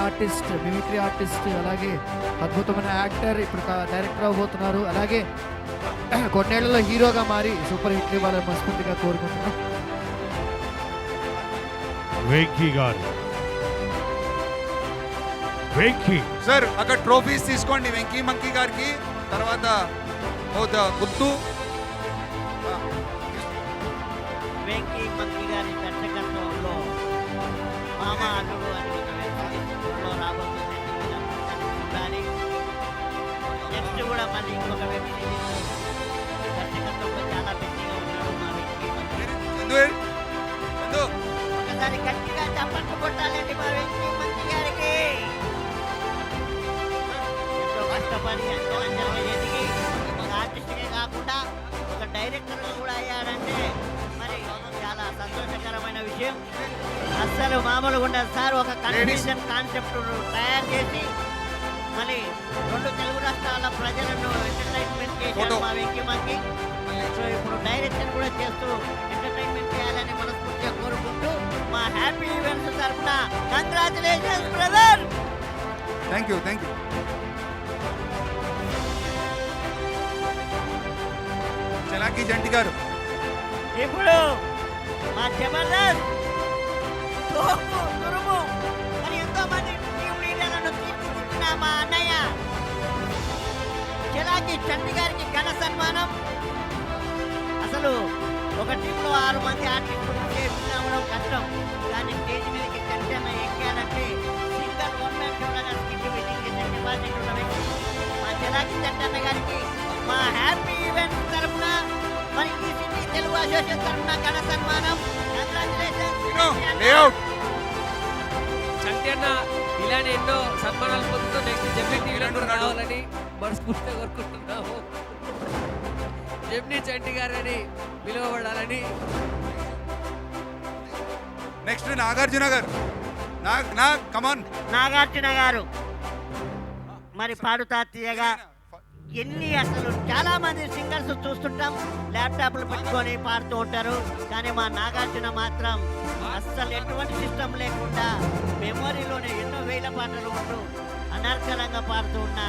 Artist, mimicry artist, అలాగే అద్భుతమైన యాక్టర్, ఇప్పుడు డైరెక్టర్ అవబోతున్నారు. అలాగే కొన్నేళ్లలో హీరోగా మారి సూపర్ హిట్ ఇవ్వాలని మనస్ఫూర్తిగా కోరుకుంటున్నాం. వెంకీ గారు, వెంకీ సార్ అక్కడ ట్రోఫీస్ తీసుకోండి వెంకీ మంకీ గారికి. తర్వాత గుర్తు వెంకీ మంకీ గారి దర్శకత్వంలో మామ అల్లుడు అని ఒక వెబ్సీరీస్లో రాబోతుందండి. కానీ నెక్స్ట్ కూడా మళ్ళీ ఇంకొక వెబ్ సిరీస్ దర్శకత్వంలో చాలా బిజీగా ఉన్నాడు మా వెంకీ మంకీ. ఒకసారి గట్టిగా చప్పట్లు కొట్టాలండి మా వెంకీ మంకీ గారికి. కష్టపడి అంచెలంచెలుగా ఎదిగి ఒక ఆర్టిస్ట్కే కాకుండా ఒక డైరెక్టర్గా కూడా అయ్యాడంటే మరి చాలా సంతోషకరమైన విషయం. అస్సలు మామూలుగా ఉండదు సార్. ఒక కన్ఫ్యూజన్ కాన్సెప్ట్ తయారు చేసి మళ్ళీ 2 తెలుగు రాష్ట్రాల ప్రజలను ఎంటర్టైన్మెంట్ చేశారు మా వెంకీ. సో ఇప్పుడు డైరెక్షన్ కూడా చేస్తూ ఎంటర్టైన్మెంట్ చేయాలని మనస్ఫూర్తిగా కోరుకుంటూ మా హ్యాపీ ఈవెంట్స్ తరఫున కంగ్రాచులేషన్స్ బ్రదర్. Thank you. చలాకీ జంటి గారు ఇప్పుడు మా జబర్దస్త్ తురుము మరి ఎంతో మంది టీమ్ లీడర్లను తీర్చిదిద్దిన మా అన్నయ్య చలాకీ చంటి గారికి ఘన సన్మానం. అసలు ఒక టీంలో 6 మంది ఆర్టిస్టులు ఉండడం కష్టం. కానీ స్టేజ్ మీదకి చంటన్న ఎక్కాడంటే సింగల్ వన్ మ్యాన్ షోలాగా స్కిట్ విజింగ్ చేసే కెపాసిటీ ఉన్న వ్యక్తి మా చలాకీ చంటన్న గారికి మా హ్యాపీ ఈవెంట్స్ తరఫున మరి ఈ సిటీ తెలుగు అసోసియేషన్ తరఫున ఘన సన్మానం. చంటి అన్న ఇలానే ఎన్నో సన్మానాలు పొందుతూ నెక్స్ట్ జెమినీ టీవీలో కూడా రావాలని మనస్ఫూర్తిగా కోరుకుంటున్నాము. జెమినీ చంటి గారని పిలువబడాలని. నెక్స్ట్ నాగార్జున గారు. కమాన్ నాగార్జున గారు మరి పాడుతా తీయగా ఎన్ని అసలు చాలా మంది సింగర్స్ చూస్తుంటాం ల్యాప్టాప్లు పెట్టుకొని పాడుతూ ఉంటారు. కానీ మా నాగార్జున మాత్రం అస్సలు ఎటువంటి సిస్టమ్ లేకుండా మెమొరీలోనే ఎన్నో వేల పాటలు ఉంటూ అనర్గళంగా పాడుతూ ఉన్న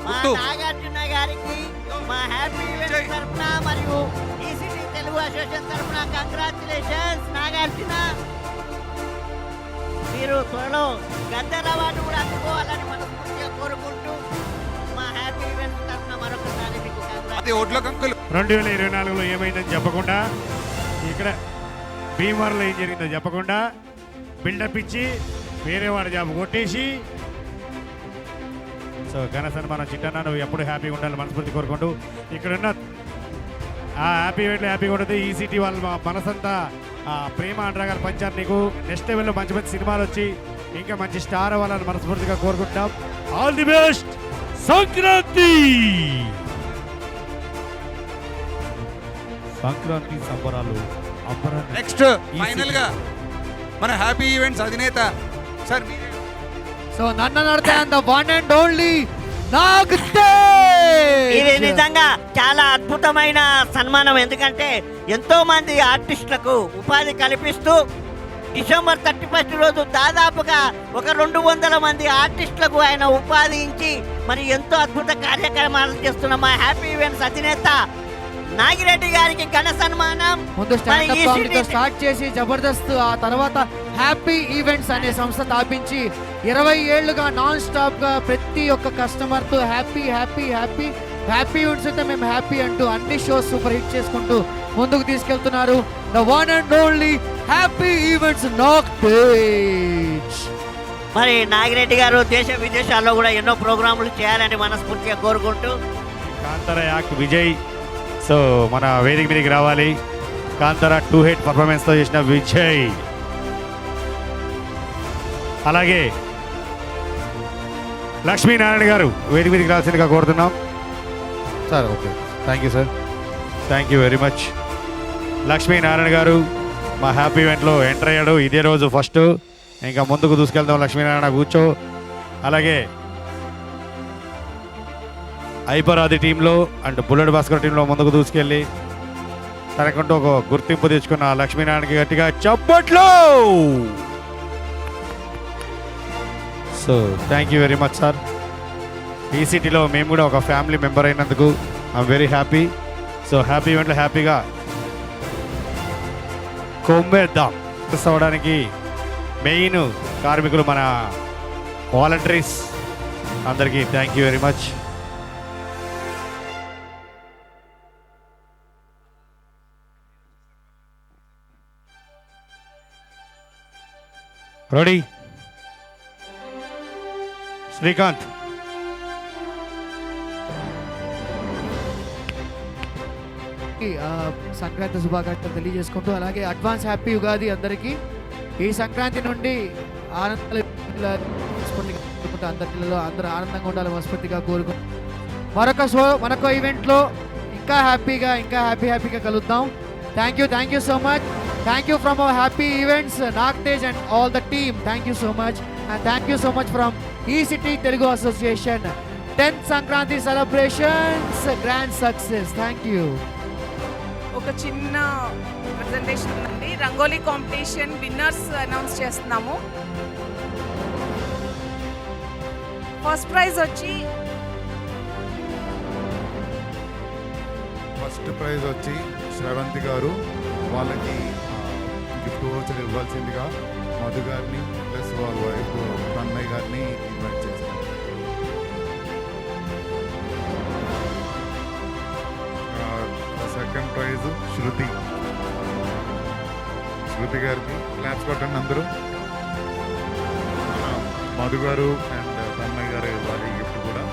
మా నాగార్జున గారికి మా హ్యాపీ ఈవెంట్స్ తరఫున మరియు ఈ సిటీ తెలుగు అసోసియేషన్ తరఫున కంగ్రాచులేషన్స్ నాగార్జున. మీరు త్వరలో గద్దర్ అవార్డు కూడా అందుకోవాలని మనస్ఫూర్తిగా కోరుకుంటూ మా హ్యాపీ ఈవెంట్స్ తరఫున మరొకసారి మీకు 2024లో ఏమైందని చెప్పకుండా, ఇక్కడ భీమవరంలో ఏం జరిగిందో చెప్పకుండా బిల్డప్ ఇచ్చి వేరే వాడి జాబ్ కొట్టేసి సో ఘన సన్మానం చిట్టన్నా నువ్వు ఎప్పుడు హ్యాపీగా ఉండాలి మనస్ఫూర్తి కోరుకుంటూ ఇక్కడున్న ఆ హ్యాపీ ఈవెంట్లో హ్యాపీగా ఉంటుంది. ఈ సిటీ వాళ్ళ మనసంతా ప్రేమ అనురాగాలు పంచారు నీకు. నెక్స్ట్ లెవెల్లో మంచి మంచి సినిమాలు వచ్చి ఇంకా మంచి స్టార్ అవ్వాలని మనస్ఫూర్తిగా కోరుకుంటున్నాం. All the best. సంక్రాంతి సంబరాలు. నెక్స్ట్ ఫైనల్ గా మన హ్యాపీ ఈవెంట్స్ అధినేత సార్. సో నన్ను నడతా వన్ అండ్ ఓన్లీ ఇది నిజంగా చాలా అద్భుతమైన సన్మానం. ఎందుకంటే ఎంతో మంది ఆర్టిస్టులకు ఉపాధి కల్పిస్తూ డిసెంబర్ 31 రోజు దాదాపుగా ఒక 200 మంది ఆర్టిస్టులకు ఆయన ఉపాధి ఇచ్చి మరి ఎంతో అద్భుత కార్యక్రమాలు చేస్తున్న మా హ్యాపీ ఈవెంట్స్ అధినేత నాగిరెడ్డి గారికి ఘన సన్మానం. ముందు స్టాండప్ కామెడీతో స్టార్ట్ చేసి జబర్దస్త్, ఆ తర్వాత హ్యాపీ ఈవెంట్స్ అనే సంస్థ స్థాపించి 20 ఏళ్లుగా నాన్ స్టాప్ గా ప్రతి ఒక్క కస్టమర్ తో happy happy happy happy events అయితే మేము హ్యాపీ అంటూ అన్ని షోస్ సూపర్ హిట్ చేసుకుంటూ ముందుకు తీసుకెళ్తున్నారు. The one and only happy events నాగ్పేట్. మరి నాగిరెడ్డి గారు దేశ విదేశాల్లో కూడా ఎన్నో ప్రోగ్రాములు చేయాలని మనస్ఫూర్తిగా కోరుకుంటూ కాంతార యాక్ట్ విజయ్ సో మన వేదిక మీదకి రావాలి. కాంతార 2 హిట్ పర్ఫార్మెన్స్తో చేసిన విజయ్, అలాగే లక్ష్మీనారాయణ గారు వేదిక మీదకి రావాల్సిందిగా కోరుతున్నాం sir. Okay, thank you sir, thank you very much. Lakshminarayana గారు మా హ్యాపీ ఈవెంట్లో ఎంటర్ అయ్యాడు. ఇదే రోజు ఫస్ట్. ఇంకా ముందుకు దూసుకెళ్దాం లక్ష్మీనారాయణ, కూర్చో. అలాగే ఐపరాది టీంలో అండ్ బుల్లెట్ భాస్కర్ టీంలో ముందుకు దూసుకెళ్ళి తనకంటూ ఒక గుర్తింపు తెచ్చుకున్న లక్ష్మీనారాయణకి గట్టిగా చప్పట్లు. So thank you very much sir. ఈ సిటీలో మేము కూడా ఒక ఫ్యామిలీ మెంబర్ అయినందుకు I'm very happy. So happy ఈవెంట్లో హ్యాపీగా కొమ్మేద్దాం. అవడానికి మెయిన్ కార్మికులు మన వాలంటీర్స్ అందరికీ thank you very much. Ready Srikanth. Sankranti శుభాకాంక్షలు తెలియజేసుకుంటూ అలాగే అడ్వాన్స్ హ్యాపీ ఉగాది అందరికీ. ఈ సంక్రాంతి నుండి ఆనందాలు అందరి పిల్లలు అందరూ ఆనందంగా ఉండాలని మనస్ఫూర్తిగా కోరుకుంటూ మరొక ఈవెంట్లో ఇంకా హ్యాపీగా కలుద్దాం. Thank you so much. Thank you from our happy events Nagtej and all the team. Thank you so much and thank you so much from ECT Telugu association. 10th Sankranti celebrations grand success. Thank you. ఒక చిన్న presentation ఉందండి. Rangoli competition winners announce చేస్తున్నాము. First prize వచ్చి శ్రవంతి గారు. వాళ్ళకి gift voucher ఇవ్వాల్సిందిగా మధు గారిని plus వాళ్ళ వైఫ్ తన్మయ్ గారిని ఇన్వైట్ చేస్తాం. సెకండ్ ప్రైజ్ శృతి గారికి క్లాప్స్ కొట్టండి అందరూ. మధు గారు అండ్ తన్మయ్ గారు ఇవ్వాలి గిఫ్ట్ కూడా.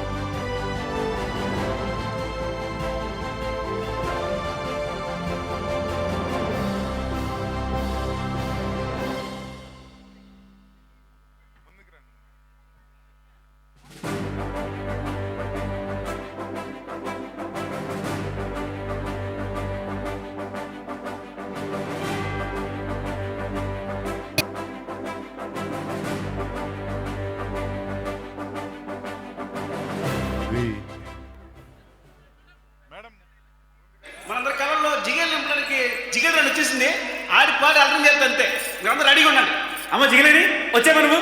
మనందరి కళల్లో జిగేలు నింపడానికి జిగేల్ రన్ వచ్చేసింది. ఆడి పాడి అర్థం చేస్తా అంతే. మీరందరూ రెడీగా ఉండండి. అమ్మ జిగలేని వచ్చే మనము.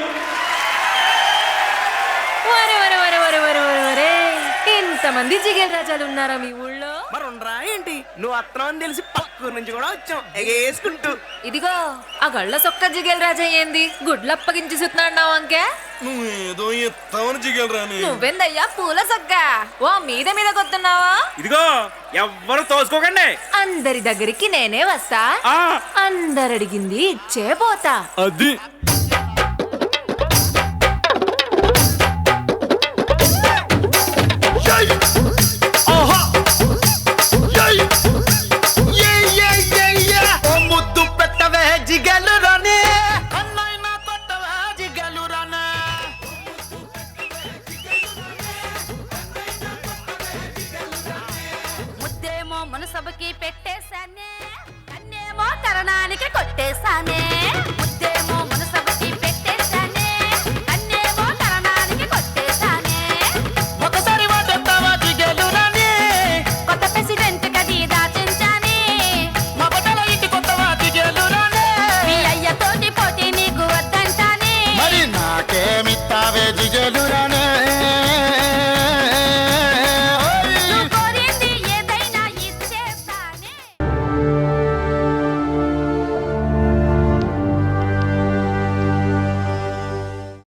ఇంతమంది జిగేల్ రాజాలు ఉన్నారా మీ ఊళ్ళో? మరి ఉండరా ఏంటి? నువ్వు అత్తనం అని తెలిసి పక్కూరు నుంచి కూడా వచ్చాం ఎగేసుకుంటూ. ఇదిగో ఆ గళ్ళ సొక్క జిగేల్ రాజా ఏంది గుడ్లప్పగించి సుతున్నాడు అంకే? నువ్వేదో ఎత్తావని జిగేల్ రాని. నువ్వెందయ్యా పూల సొక్క ఓ మీద కొత్తున్నావా? ఇదిగో ఎవ్వరు తోసుకోకండి. అందరి దగ్గరికి నేనే వస్తా. అందరడిగింది ఇచ్చే పోతా. అది ముద్దు పెట్టవే జిగలు రానే, అన్నైనా కొట్టవే జిగలు రానే. ముద్దేమో మనసభకి పెట్టేశానే, కన్నేమో కరణానికి కొట్టేశానే. ముద్దేమో మనసభకి పెట్టేశానే, కన్నేమో కరణానికి కొట్టేశానే. ఒకసారి వాటెత్తావా జిగలు రానే, కొత్త ప్రెసిడెంట్ గది దాచించానే. మా బట్టల ఇంటి కొత్తవా జిగలు రానే. మీ అయ్యతోటి పోటీ నీకు వద్దంటానే. మరి నాకేమిత్తావే జిగలు రానే.